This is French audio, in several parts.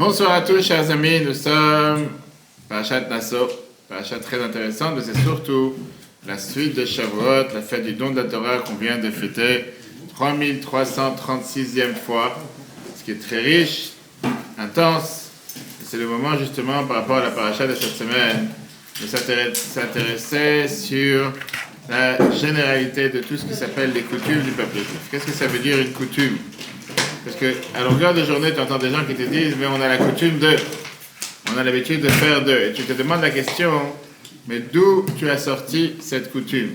Bonsoir à tous, chers amis. Nous sommes Parashat Naso, Parashat très intéressante, mais c'est surtout la suite de Shavuot, la fête du don de la Torah qu'on vient de fêter 3336e fois, ce qui est très riche, intense. Et c'est le moment justement par rapport à la Parashat de cette semaine de s'intéresser sur la généralité de tout ce qui s'appelle les coutumes du peuple juif. Qu'est-ce que ça veut dire une coutume? Parce qu'à longueur de journée, tu entends des gens qui te disent « mais on a la coutume de, on a l'habitude de faire de ». Et tu te demandes la question « mais d'où tu as sorti cette coutume ?»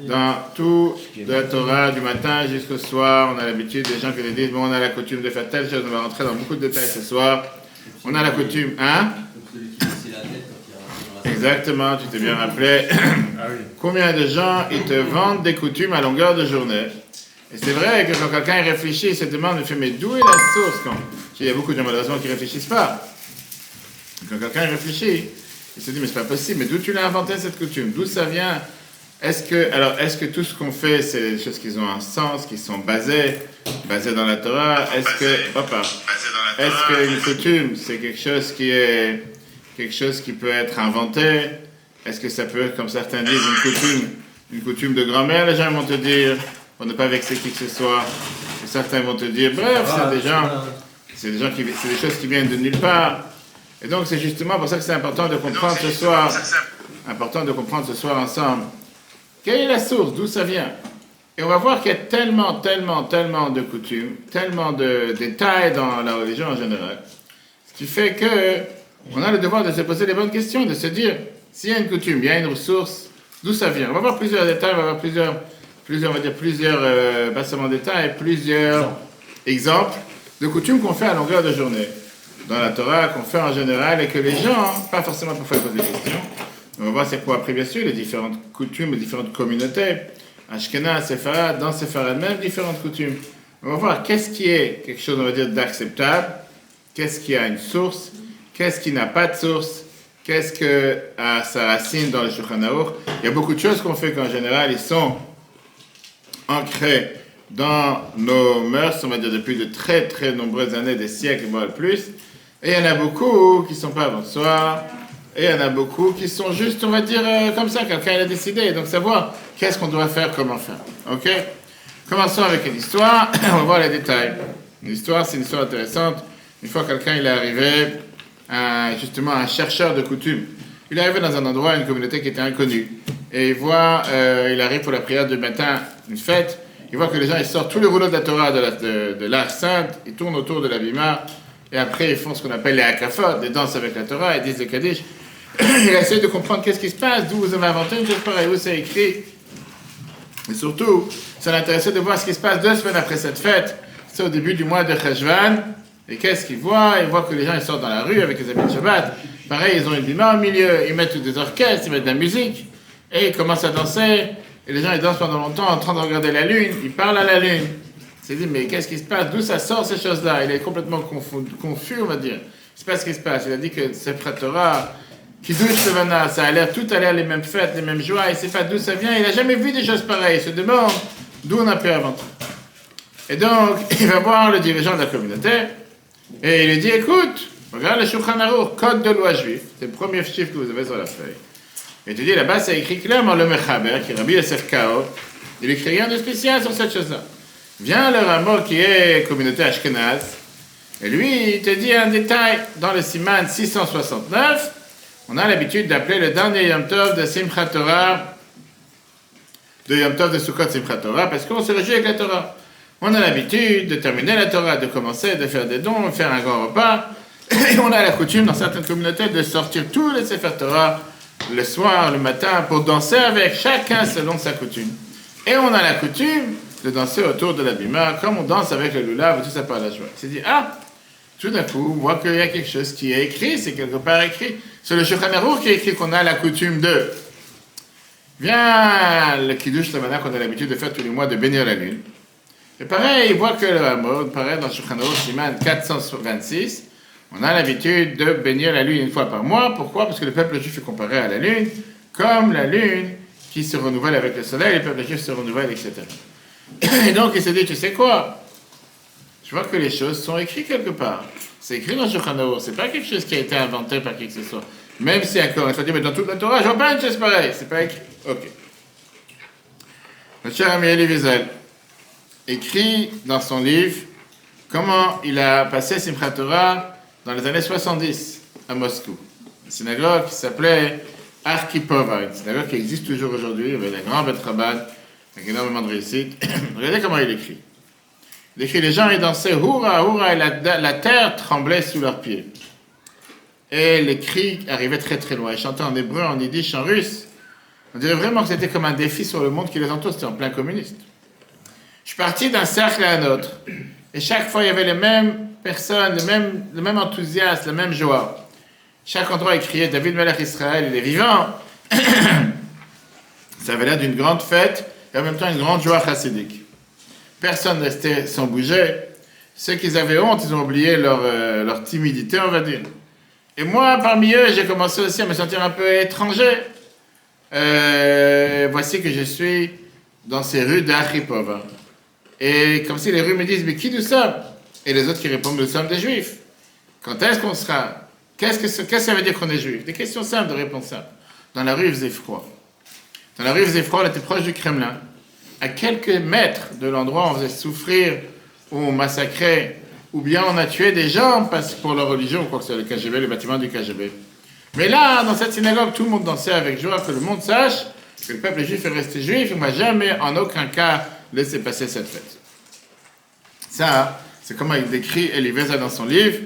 Dans tout de la Torah, du matin jusqu'au soir, on a l'habitude des gens qui te disent « bon, on a la coutume de faire telle chose ». On va rentrer dans beaucoup de détails ce soir. On a la coutume, hein? Exactement, tu t'es bien rappelé. Combien de gens, ils te vendent des coutumes à longueur de journée? Et c'est vrai que quand quelqu'un réfléchit, il se demande, mais d'où est la source quand... Il y a beaucoup de gens malheureusement qui ne réfléchissent pas. Quand quelqu'un réfléchit, il se dit, mais c'est pas possible, mais d'où tu l'as inventé cette coutume? D'où ça vient? Est-ce que tout ce qu'on fait, c'est des choses qui ont un sens, qui sont basées dans la Torah? Est-ce qu'une coutume, c'est quelque chose qui peut être inventé? Est-ce que ça peut être, comme certains disent, une coutume de grand-mère? Les gens vont te dire... pour ne pas vexer qui que ce soit. Et certains vont te dire, bref, c'est des choses qui viennent de nulle part. Et donc, c'est justement pour ça que c'est important de comprendre ce soir, ensemble, quelle est la source, d'où ça vient. Et on va voir qu'il y a tellement de coutumes, tellement de détails dans la religion en général, ce qui fait que on a le devoir de se poser les bonnes questions, de se dire, s'il y a une coutume, il y a une ressource, d'où ça vient. On va voir plusieurs détails, on va voir plusieurs pas seulement détails, plusieurs exemples de coutumes qu'on fait à longueur de journée dans la Torah, qu'on fait en général et que les gens, pas forcément parfois ils posent des questions. On va voir c'est quoi après bien sûr les différentes coutumes, les différentes communautés, Ashkenaz, Séfarad, dans Séfarad même différentes coutumes. On va voir qu'est-ce qui est quelque chose on va dire d'acceptable, qu'est-ce qui a une source, qu'est-ce qui n'a pas de source, qu'est-ce que a sa racine dans le Shulchan Aruch. Il y a beaucoup de choses qu'on fait qu'en général ils sont ancrés dans nos mœurs, on va dire depuis de très très nombreuses années, des siècles, voire plus. Et il y en a beaucoup qui ne sont pas avant soi, et il y en a beaucoup qui sont juste, on va dire, comme ça, quelqu'un a décidé. Donc savoir qu'est-ce qu'on doit faire, comment faire. Ok? Commençons avec une histoire, on va voir les détails. Une histoire, c'est une histoire intéressante. Une fois quelqu'un il est arrivé, justement un chercheur de coutumes. Il est arrivé dans un endroit, une communauté qui était inconnue. Et il arrive pour la prière du matin, une fête, il voit que les gens ils sortent tous les rouleaux de la Torah de l'Arche Sainte, ils tournent autour de la Bima, et après ils font ce qu'on appelle les hakafot, des danses avec la Torah, ils disent le Kaddish. Il essaie de comprendre qu'est-ce qui se passe, d'où vous avez inventé une chose pareille, où c'est écrit. Et surtout, ça l'intéressait de voir ce qui se passe 2 semaines après cette fête, c'est au début du mois de Cheshvan, et qu'est-ce qu'il voit? Il voit que les gens ils sortent dans la rue avec les habits de Shabbat, pareil, ils ont une Bima au milieu, ils mettent des orchestres, ils mettent de la musique, et ils commencent à danser. Et les gens, ils dansent pendant longtemps en train de regarder la lune, ils parlent à la lune. Il s'est dit, mais qu'est-ce qui se passe? D'où ça sort ces choses-là? Il est complètement confus, on va dire. Je ne sais pas ce qui se passe. Il a dit que Sefer Torah, Kiddush Levana, ça a l'air, tout a l'air les mêmes fêtes, les mêmes joies, il ne sait pas d'où ça vient. Il n'a jamais vu des choses pareilles. Il se demande d'où on a pu inventer. Et donc, il va voir le dirigeant de la communauté, et il lui dit, écoute, regarde le Shulchan Aruch, code de loi juif. C'est le premier chiffre que vous avez sur la feuille. Et tu dis, là-bas, c'est écrit clairement le Mechaber, qui est Rabbi Yosef Kao. Il écrit rien de spécial sur cette chose-là. Vient le Ramo qui est communauté Ashkenaz, et lui, il te dit un détail. Dans le Siman 669, on a l'habitude d'appeler le dernier Yom Tov de Simchat Torah, de Yom Tov de Sukkot Simchat Torah, parce qu'on se réjouit avec la Torah. On a l'habitude de terminer la Torah, de commencer, de faire des dons, de faire un grand repas, et on a la coutume dans certaines communautés de sortir tous les Sefer Torah le soir, le matin, pour danser avec chacun selon sa coutume. Et on a la coutume de danser autour de la bima, comme on danse avec le lulav, tout ça par la joie. Il s'est dit, tout d'un coup, on voit qu'il y a quelque chose qui est écrit, c'est quelque part écrit. C'est le Shulchan Aruch qui est écrit qu'on a la coutume de. Vient le Kiddush Levana qu'on a l'habitude de faire tous les mois, de bénir la lune. Et pareil, il voit que le Ramon, pareil dans le Shulchan Aruch, Siman 426, on a l'habitude de bénir la lune une fois par mois. Pourquoi? Parce que le peuple juif est comparé à la lune, comme la lune qui se renouvelle avec le soleil, le peuple juif se renouvelle, etc. Et donc il s'est dit, tu sais quoi? je vois que les choses sont écrites quelque part. C'est écrit dans le Shulchan Aruch. C'est pas quelque chose qui a été inventé par qui que ce soit. Même si encore, il faut dire, mais dans toute la Torah, je vois pas une chose pareille. C'est pas écrit. Ok. Le cher ami Elie Wiesel écrit dans son livre comment il a passé Simchat Torah dans les années 70 à Moscou. Une synagogue qui s'appelait Arkhipova, une synagogue qui existe toujours aujourd'hui, avec un grand Bet Chabad, avec énormément de réussite. Regardez comment il écrit. Il écrit, les gens ils dansaient Houra, Houra, et la terre tremblait sous leurs pieds. Et les cris arrivaient très très loin. Ils chantaient en hébreu, en yiddish, en russe. On dirait vraiment que c'était comme un défi sur le monde qui les entoure, c'était en plein communiste. Je suis parti d'un cercle à un autre. Et chaque fois, il y avait les mêmes personnes, le même enthousiasme, la même joie. Chaque endroit, il criait David Melech Israël, il est vivant. Ça avait l'air d'une grande fête et en même temps une grande joie chassidique. Personne ne restait sans bouger. Ceux qui avaient honte, ils ont oublié leur timidité, on va dire. Et moi, parmi eux, j'ai commencé aussi à me sentir un peu étranger. Voici que je suis dans ces rues d'Arkhipova. Et comme si les rues me disent, mais qui nous sommes? Et les autres qui répondent, nous sommes des juifs. Quand est-ce qu'on sera? Qu'est-ce que ça veut dire qu'on est juif? Des questions simples, de réponses simples. Dans la rue, il faisait froid. Dans la rue, il faisait froid, on était proche du Kremlin. À quelques mètres de l'endroit où on faisait souffrir, où on massacrait, ou bien on a tué des gens pour leur religion, ou quoi que ce soit, le KGB, le bâtiment du KGB. Mais là, dans cette synagogue, tout le monde dansait avec joie, que le monde sache que le peuple juif est resté juif, et on ne va jamais, en aucun cas, laisser passer cette fête. Ça, c'est comment il décrit Elie Wiesel dans son livre,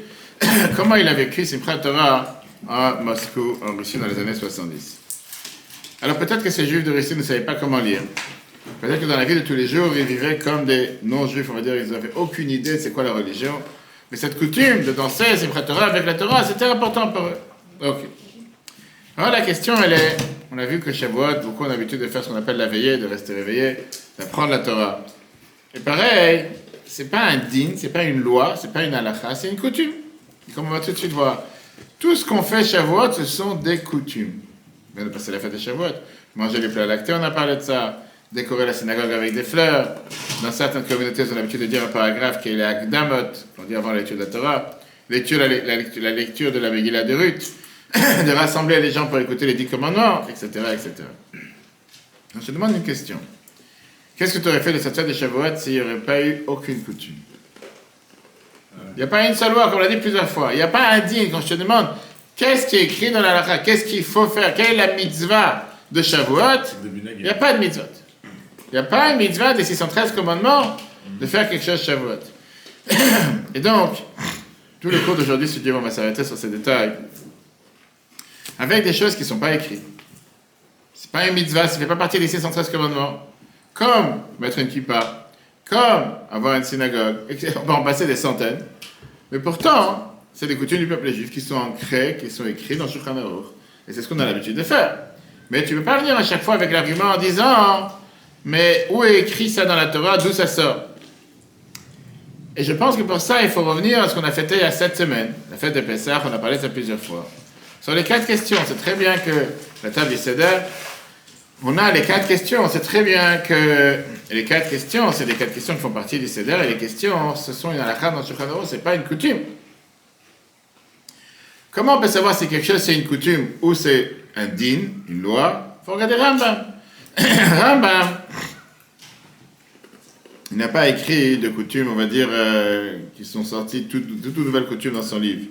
comment il a vécu Simchat Torah à Moscou, en Russie, dans les années 70. Alors peut-être que ces juifs de Russie ne savaient pas comment lire. Peut-être que dans la vie de tous les jours, ils vivaient comme des non-juifs, on va dire, ils n'avaient aucune idée de c'est quoi la religion. Mais cette coutume de danser Simchat Torah avec la Torah, c'était important pour eux. Ok. Alors la question, elle est, on a vu que Shavuot, beaucoup ont l'habitude de faire ce qu'on appelle la veillée, de rester réveillé, d'apprendre la Torah. Et pareil, c'est pas un din, c'est pas une loi, c'est pas une halakha, c'est une coutume. Et comme on va tout de suite voir, tout ce qu'on fait Shavuot, ce sont des coutumes. On vient de passer la fête de Shavuot, manger les plats lactés, on a parlé de ça, décorer la synagogue avec des fleurs. Dans certaines communautés, ils ont l'habitude de dire un paragraphe qui est l'Akdamot, on dit avant la lecture de la Torah, la lecture de la Megillah de Ruth, de rassembler les gens pour écouter les 10 commandements, etc., etc. On se demande une question. Qu'est-ce que tu aurais fait de cette fête de Shavuot s'il n'y aurait pas eu aucune coutume? Il n'y a pas une seule loi, comme on l'a dit plusieurs fois. Il n'y a pas un din. Quand je te demande qu'est-ce qui est écrit dans la halakha, qu'est-ce qu'il faut faire, quelle est la mitzvah de Shavuot, il n'y a pas de mitzvot. Il n'y a pas une mitzvah des 613 commandements de faire quelque chose Shavuot. Et donc, tout le cours d'aujourd'hui, si Dieu, on va s'arrêter sur ces détails, avec des choses qui ne sont pas écrites. Ce n'est pas une mitzvah, ça ne fait pas partie des 613 commandements. Comme mettre une kippa, comme avoir une synagogue, on peut en passer des centaines. Mais pourtant, c'est des coutumes du peuple juif qui sont ancrées, qui sont écrites dans Shulchan Aruch. Et c'est ce qu'on a l'habitude de faire. Mais tu ne peux pas venir à chaque fois avec l'argument en disant mais où est écrit ça dans la Torah, d'où ça sort? Et je pense que pour ça, il faut revenir à ce qu'on a fêté il y a 7 semaines, la fête de Pessah, on a parlé de ça plusieurs fois. Sur les 4 questions, c'est très bien que la table du Seder, on a les 4 questions, c'est très bien que les 4 questions, c'est les 4 questions qui font partie du Seder, et les questions, ce sont une halakha dans Shulchan Aruch, c'est pas une coutume. Comment on peut savoir si quelque chose c'est une coutume ou c'est un din, une loi? Il faut regarder Rambam. Rambam, il n'a pas écrit de coutumes, on va dire, qui sont sorties, toutes nouvelles coutumes dans son livre.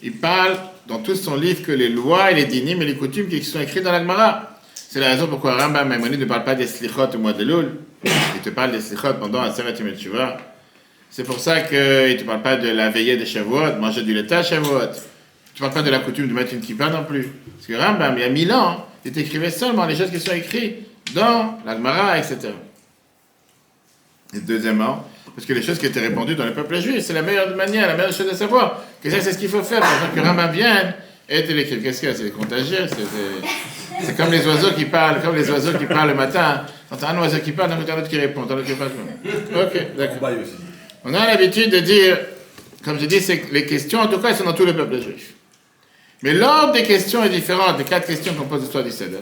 Il parle dans tout son livre que les lois et les dinim et les coutumes qui sont écrites dans la Gemara. C'est la raison pourquoi Rambam Maimonides ne parle pas des slichot au mois de Elul. Il te parle des slichot pendant un Aseret Yom Teshuvah. C'est pour ça qu'il ne te parle pas de la veillée de Shavuot, manger du lait à Shavuot. Tu ne parles pas de la coutume de mettre une kippa non plus. Parce que Rambam, il y a 1000 ans, il écrivait seulement les choses qui sont écrites dans la Gemara, etc. Et deuxièmement, parce que les choses qui étaient répandues dans le peuple juif, c'est la meilleure manière, la meilleure chose de savoir. Que ça, c'est ce qu'il faut faire. Par exemple, que Rambam vienne et te l'écrire. Qu'est-ce qu'il y a? C'est contagieux. C'est comme les oiseaux qui parlent, le matin. T'entends un oiseau qui parle, t'entends un autre qui répond, t'entends un autre qui parle. Ok, d'accord. On a l'habitude de dire, comme je dis, c'est que les questions, en tout cas, elles sont dans tout le peuple juif. Mais l'ordre des questions est différent des 4 questions qu'on pose l'histoire du Seder.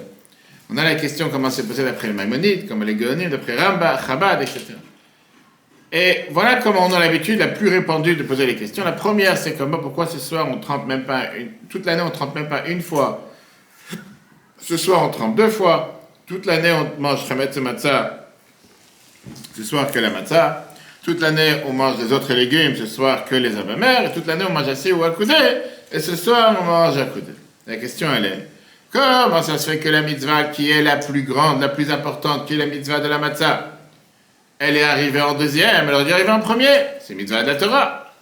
On a la question comment c'est posé d'après le Maïmonide, comme les Géonim, d'après Rambam, Chabad, etc. Et voilà comment on a l'habitude la plus répandue de poser les questions. La première, c'est comment, pourquoi ce soir on trempe même pas, toute l'année on trempe même pas une fois. Ce soir on trempe 2 fois. Toute l'année on mange chametz et matzah. Ce soir que la matzah. Toute l'année on mange des autres légumes. Ce soir que les abamers. Et toute l'année on mange assis ou à coudé. Et ce soir on mange à coudé. La question elle est, comment ça se fait que la mitzvah qui est la plus grande, la plus importante, qui est la mitzvah de la matzah, elle est arrivée en deuxième, elle aurait dû arriver en premier. C'est mitzvah de la Torah.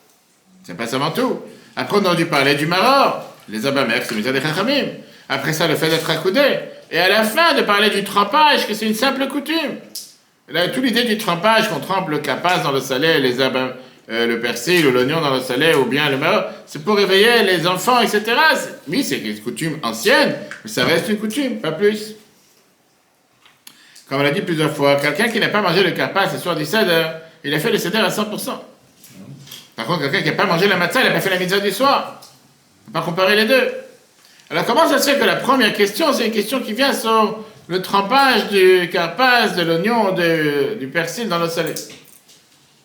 C'est pas seulement tout. Après, on aurait dû parler du maror, les abamek, c'est mitzvah des chachamim. Après ça, le fait d'être accoudé. Et à la fin, de parler du trempage, que c'est une simple coutume. Et là, toute l'idée du trempage, qu'on trempe le capas dans le salé, le persil ou l'oignon dans le salé, ou bien le maror, c'est pour réveiller les enfants, etc. Oui, c'est une coutume ancienne, mais ça reste une coutume, pas plus. Comme on l'a dit plusieurs fois, quelqu'un qui n'a pas mangé le karpas ce soir du seder, il a fait le seder à 100%. Par contre, quelqu'un qui n'a pas mangé la matzah, il n'a pas fait la mitzvah du soir. On ne peut pas comparer les deux. Alors comment ça se fait que la première question, c'est une question qui vient sur le trempage du karpas, de l'oignon, du persil dans l'eau salée?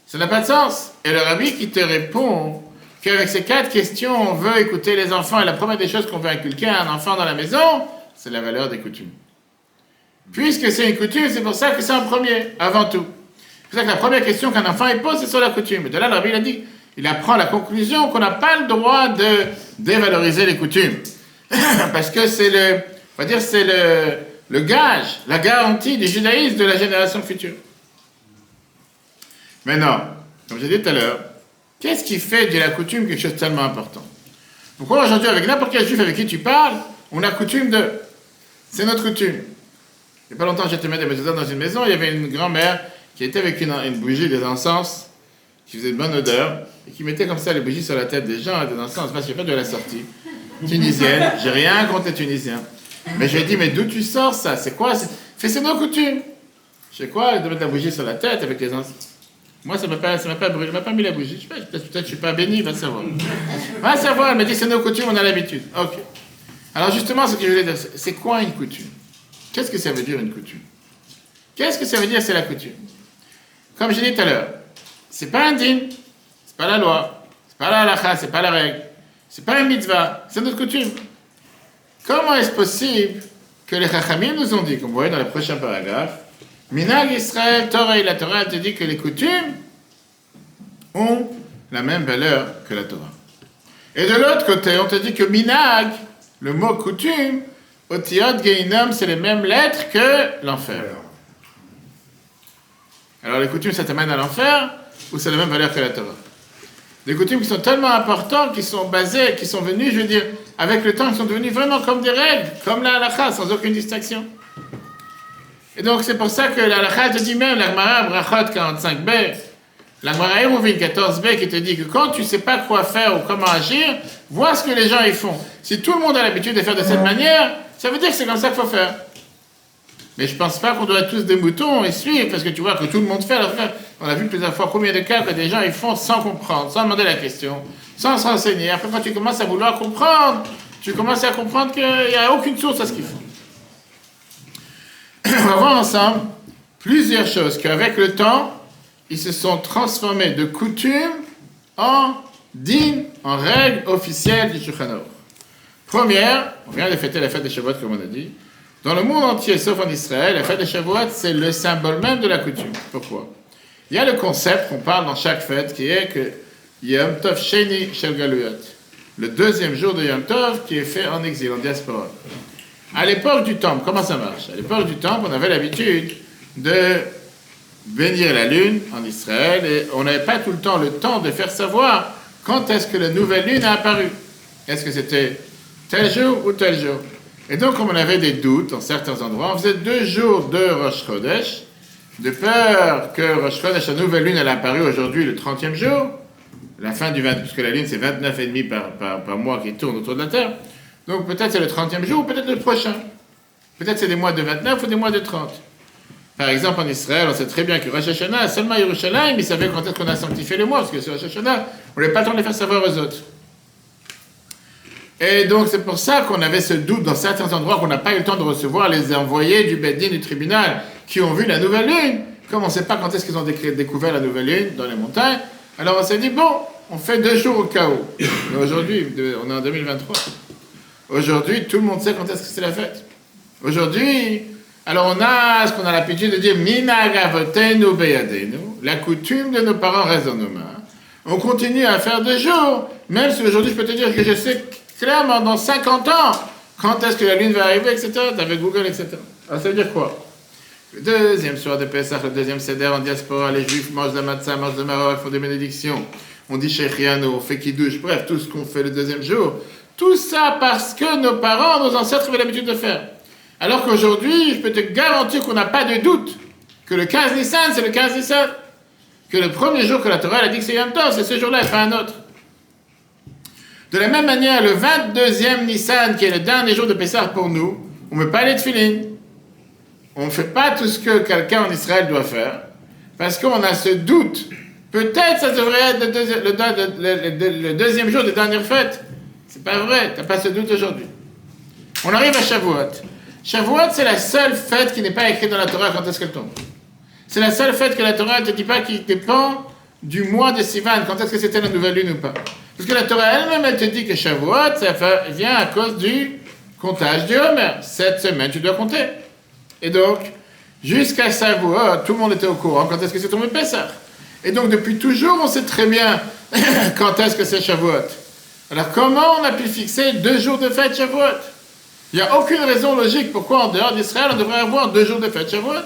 Ça n'a pas de sens. Et le rabbi qui te répond qu'avec ces 4 questions, on veut écouter les enfants, et la première des choses qu'on veut inculquer à un enfant dans la maison, c'est la valeur des coutumes. Puisque c'est une coutume, c'est pour ça que c'est en premier, avant tout. C'est pour ça que la première question qu'un enfant pose, c'est sur la coutume. Et de là, le rabbi il a dit, il apprend la conclusion qu'on n'a pas le droit de dévaloriser les coutumes. Parce que c'est le gage, la garantie du judaïsme de la génération future. Maintenant, comme j'ai dit tout à l'heure, qu'est-ce qui fait de la coutume quelque chose de tellement important? Pourquoi aujourd'hui, avec n'importe quel juif avec qui tu parles, on a coutume de... C'est notre coutume. Il n'y a pas longtemps, j'étais mettre des mezuzot dans une maison, il y avait une grand-mère qui était avec une bougie, des encens, qui faisait une bonne odeur, et qui mettait comme ça les bougies sur la tête des gens, des encens, je ne sais pas d'où elle est sortie. Tunisienne, j'ai rien contre les Tunisiens. Mais je lui ai dit, mais d'où tu sors ça? C'est quoi? C'est nos coutumes. Je sais quoi, de mettre la bougie sur la tête avec les encens. Moi, ça m'a pas brûlé, elle m'a pas mis la bougie. Je sais pas, peut-être je ne suis pas béni, va savoir. Va savoir, elle m'a dit, c'est nos coutumes, on a l'habitude. Ok. Alors justement, ce que je voulais dire, c'est quoi une coutume? Qu'est-ce que ça veut dire une coutume? Qu'est-ce que ça veut dire c'est la coutume? Comme je l'ai dit tout à l'heure, c'est pas un din, c'est pas la loi, c'est pas la halakha, c'est pas la règle, c'est pas une mitzvah, c'est notre coutume. Comment est-ce possible que les chachamim nous ont dit, comme vous voyez dans le prochain paragraphe, Minag Israël, Torah et la Torah te dit que les coutumes ont la même valeur que la Torah. Et de l'autre côté, on te dit que Minag, le mot coutume, Otiot Geinam, c'est les mêmes lettres que l'enfer. Alors les coutumes, ça t'amène à l'enfer, ou c'est la même valeur que la Torah? Des coutumes qui sont tellement importantes, qui sont basées, qui sont venues, je veux dire, avec le temps, qui sont devenues vraiment comme des règles, comme la halakha, sans aucune distinction. Et donc c'est pour ça que la halakha te dit même, la Gemara Brachot 45b, la Gemara Eruvin 14b, qui te dit que quand tu ne sais pas quoi faire ou comment agir, vois ce que les gens y font. Si tout le monde a l'habitude de faire de cette manière, ça veut dire que c'est comme ça qu'il faut faire. Mais je ne pense pas qu'on doit être tous des moutons et suivre, parce que tu vois que tout le monde fait. On a vu plusieurs fois combien de cas que des gens ils font sans comprendre, sans demander la question, sans se renseigner. Après, quand tu commences à vouloir comprendre, tu commences à comprendre qu'il n'y a aucune source à ce qu'ils font. On va voir ensemble plusieurs choses qu'avec le temps, ils se sont transformés de coutumes en din, en règles officielles du Shulchan Aruch. Première, on vient de fêter la fête des Shavuot, comme on a dit. Dans le monde entier, sauf en Israël, la fête des Shavuot, c'est le symbole même de la coutume. Pourquoi? Il y a le concept qu'on parle dans chaque fête, qui est que Yom Tov Sheni Shel Galuyot, le deuxième jour de Yom Tov, qui est fait en exil, en diaspora. À l'époque du Temple, comment ça marche? À l'époque du Temple, on avait l'habitude de bénir la lune en Israël, et on n'avait pas tout le temps le temps de faire savoir quand est-ce que la nouvelle lune a apparu. Est-ce que c'était tel jour ou tel jour? Et donc, comme on avait des doutes dans certains endroits, on faisait 2 jours de Rosh Chodesh, de peur que Rosh Chodesh, la nouvelle lune, elle a apparu aujourd'hui le 30e jour, la fin du 20, puisque la lune c'est 29,5 par mois qui tourne autour de la Terre. Donc peut-être c'est le 30e jour, ou peut-être le prochain. Peut-être c'est des mois de 29 ou des mois de 30. Par exemple, en Israël, on sait très bien que Rosh Hashanah, seulement Yerushalayim, ils savaient quand est-ce qu'on a sanctifié le mois, parce que sur Rosh Hashanah, on n'avait pas le temps de les faire savoir aux autres. Et donc c'est pour ça qu'on avait ce doute dans certains endroits qu'on n'a pas eu le temps de recevoir les envoyés du Beit Din, du tribunal, qui ont vu la nouvelle lune. comme on ne sait pas quand est-ce qu'ils ont découvert la nouvelle lune dans les montagnes, alors on s'est dit, bon, on fait 2 jours au cas où. Mais aujourd'hui, on est en 2023. Aujourd'hui, tout le monde sait quand est-ce que c'est la fête. Aujourd'hui, alors on a ce qu'on a l'habitude de dire, minhag avotenu beyadenu, la coutume de nos parents reste dans nos mains. On continue à faire 2 jours, même si aujourd'hui je peux te dire que je sais clairement dans 50 ans quand est-ce que la lune va arriver, etc. Avec Google, etc. Alors ça veut dire quoi? Le deuxième soir de Pessah, le deuxième seder en diaspora, les juifs mangent la matzah, mangent le maror, font des bénédictions. On dit Shechiano, on fait Kiddush, bref, tout ce qu'on fait le deuxième jour. Tout ça parce que nos parents, nos ancêtres avaient l'habitude de faire. Alors qu'aujourd'hui, je peux te garantir qu'on n'a pas de doute que le 15 Nissan, c'est le 15 Nissan. Que le premier jour que la Torah elle a dit que c'est Yom Tov, c'est ce jour-là et pas un autre. De la même manière, le 22e Nissan, qui est le dernier jour de Pessah pour nous, on ne met pas les tefilines. On ne fait pas tout ce que quelqu'un en Israël doit faire, parce qu'on a ce doute. Peut-être ça devrait être le deuxième jour des dernières fêtes. C'est pas vrai, tu n'as pas ce doute aujourd'hui. On arrive à Shavuot. Shavuot, c'est la seule fête qui n'est pas écrite dans la Torah quand est-ce qu'elle tombe. C'est la seule fête que la Torah ne te dit pas qui dépend du mois de Sivan, quand est-ce que c'était la nouvelle lune ou pas. Parce que la Torah elle-même, elle te dit que Shavuot, ça vient à cause du comptage du Homer. 7 semaines, tu dois compter. Et donc, jusqu'à Shavuot, tout le monde était au courant quand est-ce que c'est tombé Pessah. Et donc, depuis toujours, on sait très bien quand est-ce que c'est Shavuot. Alors, comment on a pu fixer 2 jours de fête Shavuot? Il n'y a aucune raison logique pourquoi en dehors d'Israël, on devrait avoir 2 jours de fête Shavuot.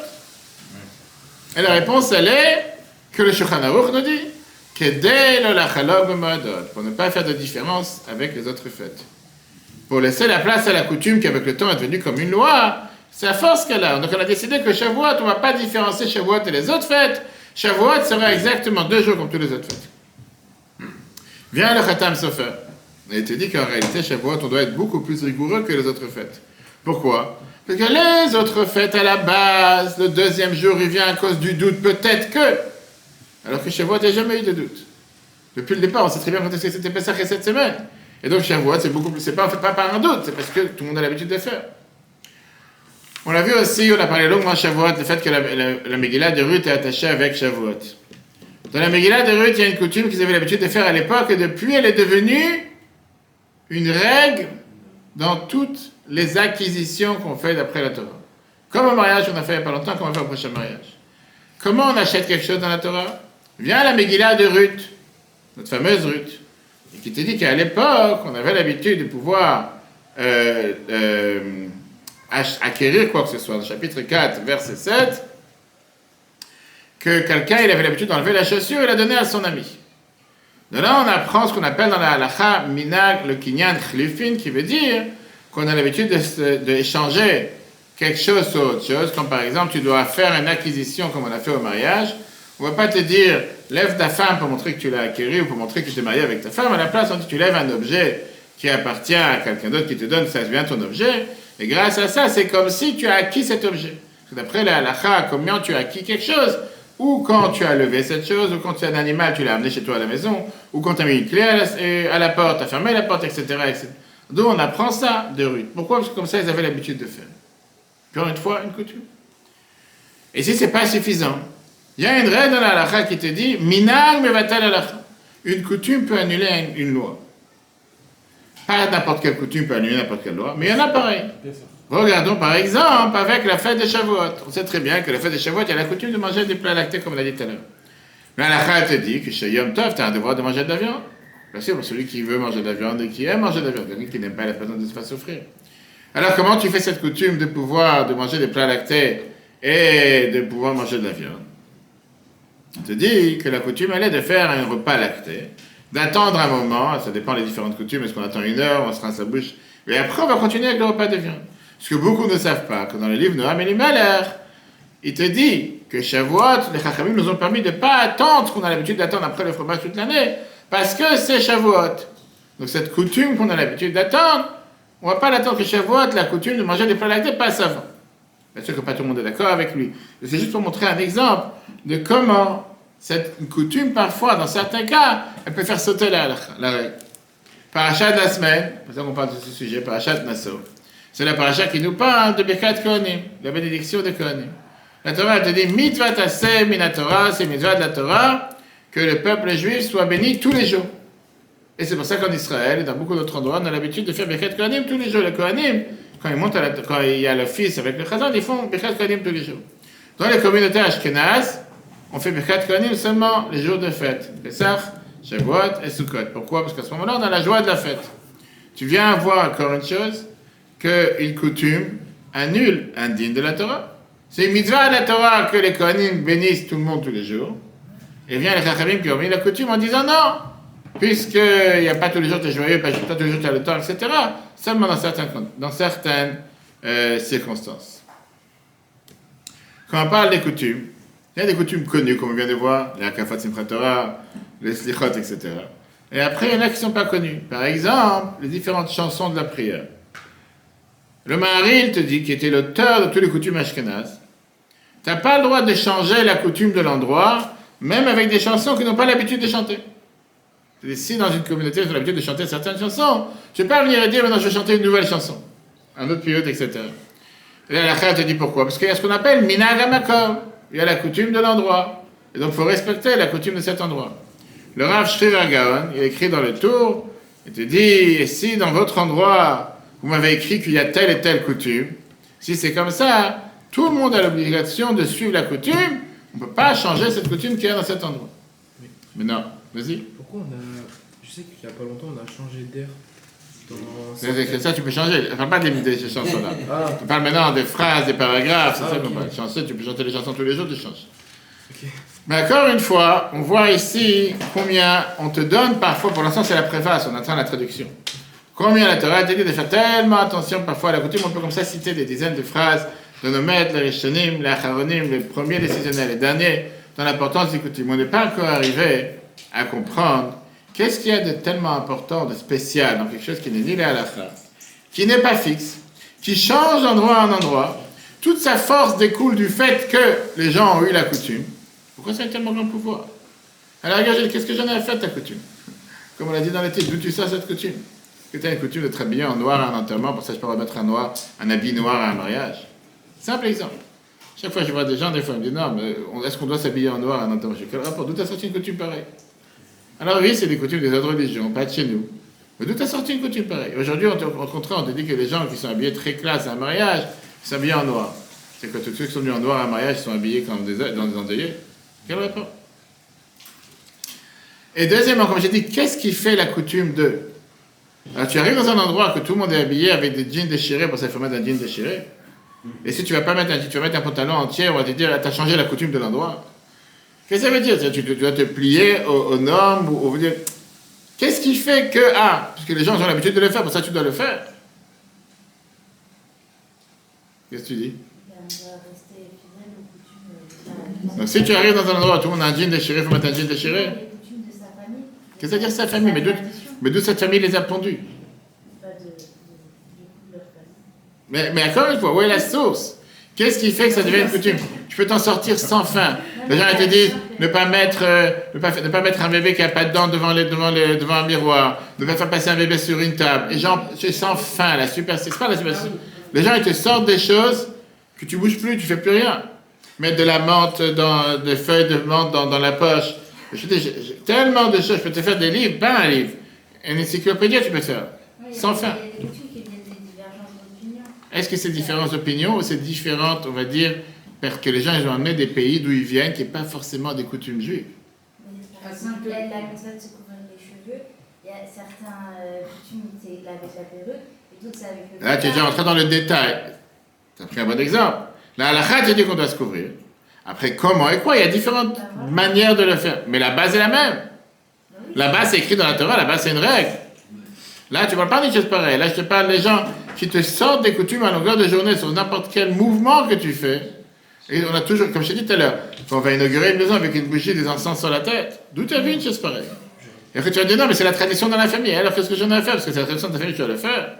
Et la réponse, elle est que le Shulchan Aruch nous dit pour ne pas faire de différence avec les autres fêtes. Pour laisser la place à la coutume qui, avec le temps, est devenue comme une loi, c'est à force qu'elle a. Donc on a décidé que Shavuot, on ne va pas différencier Shavuot et les autres fêtes. Shavuot sera exactement 2 jours comme toutes les autres fêtes. Vient le Khatam Sofer. Et il te dit qu'en réalité, Shavuot, on doit être beaucoup plus rigoureux que les autres fêtes. Pourquoi? Parce que les autres fêtes, à la base, le deuxième jour, il vient à cause du doute, peut-être que. Alors que Shavuot, il n'y a jamais eu de doute. Depuis le départ, on sait très bien quand est-ce que c'était Pessah et cette semaine. Et donc Shavuot, c'est beaucoup plus. C'est pas par un doute, c'est parce que tout le monde a l'habitude de faire. On l'a vu aussi, on a parlé longuement de Shavuot, le fait que la Megillah de Ruth est attachée avec Shavuot. Dans la Megillah de Ruth, il y a une coutume qu'ils avaient l'habitude de faire à l'époque, et depuis, elle est devenue une règle dans toutes les acquisitions qu'on fait d'après la Torah. Comme au mariage qu'on a fait il n'y a pas longtemps, comme on va faire au prochain mariage. Comment on achète quelque chose dans la Torah? Viens à la Megillah de Ruth, notre fameuse Ruth, et qui te dit qu'à l'époque, on avait l'habitude de pouvoir acquérir quoi que ce soit. Dans le chapitre 4, verset 7, que quelqu'un il avait l'habitude d'enlever la chaussure et la donner à son ami. De là, on apprend ce qu'on appelle dans la halacha minag le kinyan chlifin, qui veut dire qu'on a l'habitude d'échanger quelque chose sur autre chose, comme par exemple, tu dois faire une acquisition comme on a fait au mariage. On ne va pas te dire, lève ta femme pour montrer que tu l'as acquérie ou pour montrer que tu t'es marié avec ta femme. À la place, on dit, tu lèves un objet qui appartient à quelqu'un d'autre qui te donne, ça devient ton objet. Et grâce à ça, c'est comme si tu as acquis cet objet. D'après la halakha, combien tu as acquis quelque chose, ou quand tu as levé cette chose, ou quand tu as un animal, tu l'as amené chez toi à la maison, ou quand tu as mis une clé à la porte, tu as fermé la porte, etc. etc. Donc on apprend ça de Ruth. Pourquoi? Parce que comme ça, ils avaient l'habitude de faire. Encore une fois, une coutume. Et si ce n'est pas suffisant, il y a une règle dans la halakha qui te dit minag mevatal halakha. Une coutume peut annuler une loi. Pas n'importe quelle coutume peut annuler n'importe quelle loi, mais il y en a pareil. Regardons par exemple avec la fête de Shavuot. On sait très bien que la fête de Shavuot, il y a la coutume de manger des plats lactés, comme on l'a dit tout à l'heure. Mais la halakha te dit que chez Yom Tov, tu as un devoir de manger de la viande. Bien sûr, pour celui qui veut manger de la viande et qui aime manger de la viande, quelqu'un qui n'aime pas la façon de se faire souffrir. Alors comment tu fais cette coutume de manger des plats lactés et de pouvoir manger de la viande? On te dit que la coutume, elle est de faire un repas lacté, d'attendre un moment, ça dépend des différentes coutumes, est-ce qu'on attend 1 heure, on se rince la bouche, et après on va continuer avec le repas de viande. Ce que beaucoup ne savent pas, que dans le livre Noam Elimelech, il te dit que Shavuot, les Chachamim nous ont permis de ne pas attendre ce qu'on a l'habitude d'attendre après le fromage toute l'année, parce que c'est Shavuot. Donc cette coutume qu'on a l'habitude d'attendre, on ne va pas l'attendre que Shavuot, la coutume de manger des plats lactés, passe avant. Bien sûr que pas tout le monde est d'accord avec lui. C'est juste pour montrer un exemple de comment cette coutume, parfois, dans certains cas, elle peut faire sauter la règle. Parachat de la semaine, c'est pour ça qu'on parle de ce sujet, Parachat Nassau. C'est la paracha qui nous parle de Birkat Kohanim, la bénédiction des Kohanim. La Torah te dit mitzvah taseh min Torah, c'est mitzvah de la Torah que le peuple juif soit béni tous les jours. Et c'est pour ça qu'en Israël et dans beaucoup d'autres endroits, on a l'habitude de faire Birkat Kohanim tous les jours. Les Kohanim, quand il y a le fils avec le Chazan, ils font Birkat Kohanim tous les jours. Dans les communautés Ashkenaz, on fait Birkat Kohanim seulement les jours de fête. Pesach, Shavuot et Sukkot. Pourquoi? Parce qu'à ce moment-là, on a la joie de la fête. Tu viens voir encore une chose, qu'une coutume annule un digne de la Torah. C'est une mitzvah de la Torah que les Kohanim bénissent tout le monde tous les jours. Et vient les Chachamim qui ont mis la coutume en disant non, puisqu'il n'y a pas tous les jours tu es joyeux, pas tous les jours tu as le temps, etc. Seulement dans certaines circonstances. Quand on parle des coutumes, il y a des coutumes connues, comme on vient de voir, les Akafat Simchat Torah, les Slichot, etc. Et après, il y en a qui ne sont pas connus. Par exemple, les différentes chansons de la prière. Le Maharil te dit, qui était l'auteur de toutes les coutumes ashkénazes, tu n'as pas le droit de changer la coutume de l'endroit, même avec des chansons qui n'ont pas l'habitude de chanter. C'est-à-dire, si dans une communauté, ils ont l'habitude de chanter certaines chansons, tu ne peux pas venir et dire, maintenant je vais chanter une nouvelle chanson, un autre période, etc. Et là, la Chaya te dit pourquoi? Parce qu'il y a ce qu'on appelle Minhag HaMakom. Il y a la coutume de l'endroit. Et donc, il faut respecter la coutume de cet endroit. Le Rav Shriver Gaon, il écrit dans le Tour, il te dit, et si dans votre endroit, vous m'avez écrit qu'il y a telle et telle coutume, si c'est comme ça, tout le monde a l'obligation de suivre la coutume, on ne peut pas changer cette coutume qu'il y a dans cet endroit. Mais non, vas-y. Pourquoi on a... Je sais qu'il n'y a pas longtemps, on a changé d'air. C'est ça, tu peux changer. Je ne parle pas des chansons-là. Ah. Tu parles maintenant des phrases, des paragraphes, c'est ça qu'on parle. Chanter, tu peux chanter les chansons tous les jours, tu changes. Okay. Mais encore une fois, on voit ici combien on te donne parfois, pour l'instant c'est la préface, on attend la traduction. Combien la Torah te dit de faire tellement attention parfois à la coutume, on peut comme ça citer des dizaines de phrases de nos maîtres, les Rishonim, les Acharonim, les premiers décisionnels, les derniers, dans l'importance des coutumes. On n'est pas encore arrivé à comprendre qu'est-ce qu'il y a de tellement important, de spécial dans quelque chose qui n'est ni la halakha, qui n'est pas fixe, qui change d'endroit en endroit. Toute sa force découle du fait que les gens ont eu la coutume. Pourquoi ça a tellement grand pouvoir? Alors regarde, qu'est-ce que j'en ai à faire de ta coutume? Comme on l'a dit dans le titre, d'où tu sors cette coutume? Est-ce que tu as une coutume de te habiller en noir à un enterrement, pour ça je peux remettre un habit noir à un mariage? Simple exemple. Chaque fois que je vois des gens, des fois, ils me disent non, mais est-ce qu'on doit s'habiller en noir à un enterrement? Je dis, quel rapport? D'où tu as sorti une coutume pareille? Alors oui, c'est des coutumes des autres religions, pas de chez nous. Mais d'où tu as sorti une coutume pareille? Aujourd'hui, au contraire, on te dit que les gens qui sont habillés très classe à un mariage, ils sont habillés en noir. C'est que tous ceux qui sont venus en noir à un mariage, ils sont habillés comme dans des endeuillés. Quel rapport? Et deuxièmement, comme j'ai dit, qu'est-ce qui fait la coutume de? Alors tu arrives dans un endroit que tout le monde est habillé avec des jeans déchirés, pour ça il faut mettre un jean déchiré. Et si tu vas pas mettre un jean, tu vas mettre un pantalon entier, on va te dire, tu as changé la coutume de l'endroit. Qu'est-ce que ça veut dire? Tu dois te plier aux normes, ou dire, qu'est-ce qui fait que, puisque les gens ont l'habitude de le faire, pour ça tu dois le faire. Qu'est-ce que tu dis? Donc si tu arrives dans un endroit où tout le monde a un jean déchiré, il faut mettre un jean déchiré. Qu'est-ce que ça veut dire sa famille? Mais d'où cette famille les a pondus? Mais encore une fois, où est la source? Qu'est-ce qui fait que ça devient une coutume? Tu peux t'en sortir sans fin. Les gens te disent ne pas mettre un bébé qui n'a pas de dents devant un miroir, ne pas faire passer un bébé sur une table. Et genre, c'est sans fin, la superstition. C'est pas la superstition. Les gens, ils te sortent des choses que tu bouges plus, tu fais plus rien. Mettre de la menthe, des feuilles de menthe dans la poche. Je te dis, j'ai tellement de choses. Je peux te faire des livres, pas un livre. Une encyclopédie, tu peux faire. Sans fin. Est-ce que c'est différentes opinions ou c'est différentes, on va dire, parce que les gens ils ont amené des pays d'où ils viennent qui n'est pas forcément des coutumes juives? Par exemple, la méthode de se couvrir les cheveux, il y a certaines coutumes c'est avec la perruque et d'autres c'est avec le. Là, tu es déjà rentré dans le détail. Tu as pris un bon exemple. Là, la halakha te dit qu'on doit se couvrir. Après, comment et quoi? Il y a différentes manières de le faire. Mais la base est la même. La base, c'est écrit dans la Torah, la base, c'est une règle. Là, tu ne parles pas d'une chose pareille. Là, je te parle des gens qui te sortent des coutumes à longueur de journée sur n'importe quel mouvement que tu fais. Et on a toujours, comme je t'ai dit tout à l'heure, on va inaugurer une maison avec une bougie, des encens sur la tête. D'où tu as vu une chose pareille? Et après, tu vas dire, non, mais c'est la tradition dans la famille. Alors, qu'est-ce que j'en ai à faire? Parce que c'est la tradition de ta famille, tu dois le faire.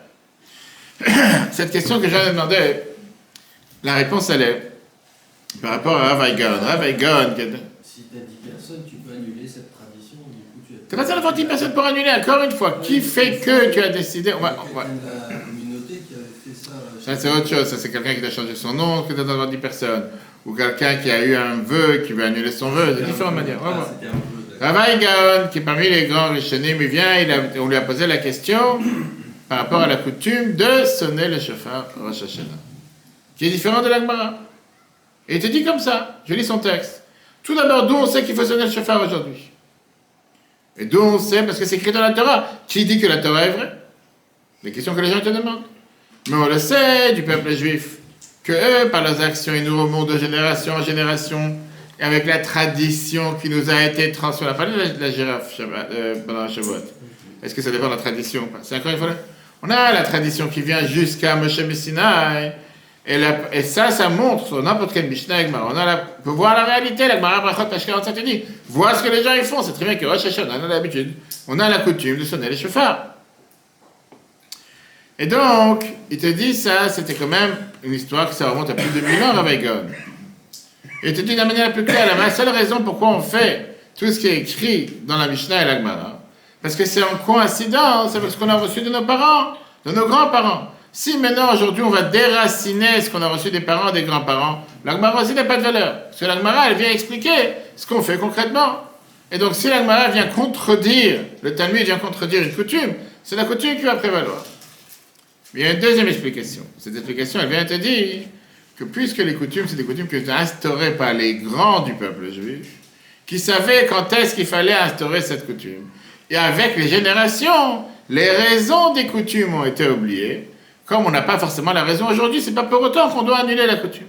Cette question que je viens de demander, la réponse, elle est par rapport à Rav Eigon. Rav Eigon, si tu as 10 personnes, tu peux annuler cette tradition. Du coup, tu n'as pas besoin d'avoir 10 personnes pour annuler, encore une fois. Qui fait que tu as décidé? la communauté qui avait fait ça. Ça, c'est autre chose. Ça, c'est quelqu'un qui t'a changé son nom, que tu as d'avoir 10 personnes. ou quelqu'un qui a eu un vœu, qui veut annuler son vœu, de différentes manières. Ah, c'était un peu. Ravaï Gaon, qui est parmi les grands Rishonim, il vient, on lui a posé la question par rapport à la coutume de sonner le shofar Rosh Hashanah, qui est différent de la Gemara. Et il te dit comme ça, je lis son texte. Tout d'abord, d'où on sait qu'il faut sonner le shofar aujourd'hui? Et d'où on sait, parce que c'est écrit dans la Torah. Qui dit que la Torah est vraie? Les questions que les gens te demandent. Mais on le sait du peuple juif, que eux, par leurs actions, ils nous remontent de génération en génération, et avec la tradition qui nous a été transmise. On a parlé de la girafe pendant la Shavuot. Est-ce que ça dépend de la tradition ou pas? C'est encore une fois là. On a la tradition qui vient jusqu'à Moshe Messinaï, et ça montre sur n'importe quel Mishnah Gemara. On peut voir la réalité, la Gemara Brachot Pashka en dit. Vois ce que les gens ils font, c'est très bien que Rosh Hashanah, on a l'habitude, on a la coutume de sonner les shofars. Et donc, il te dit ça, c'était quand même une histoire que ça remonte à plus de 1000 ans, Ravaï Gaon. Et il te dit de la manière la plus claire, la seule raison pourquoi on fait tout ce qui est écrit dans la Mishnah et la Gemara, parce que c'est en coïncidence avec ce qu'on a reçu de nos parents, de nos grands-parents. Si maintenant, aujourd'hui, on va déraciner ce qu'on a reçu des parents, des grands-parents, la Gemara aussi n'a pas de valeur. Parce que la Gemara, elle vient expliquer ce qu'on fait concrètement. Et donc, si la Gemara vient contredire, le Talmud vient contredire une coutume, c'est la coutume qui va prévaloir. Mais il y a une deuxième explication. Cette explication, elle vient te dire que puisque les coutumes, c'est des coutumes qui étaient instaurées par les grands du peuple juif, qui savaient quand est-ce qu'il fallait instaurer cette coutume. Et avec les générations, les raisons des coutumes ont été oubliées. Comme on n'a pas forcément la raison aujourd'hui, c'est pas pour autant qu'on doit annuler la coutume.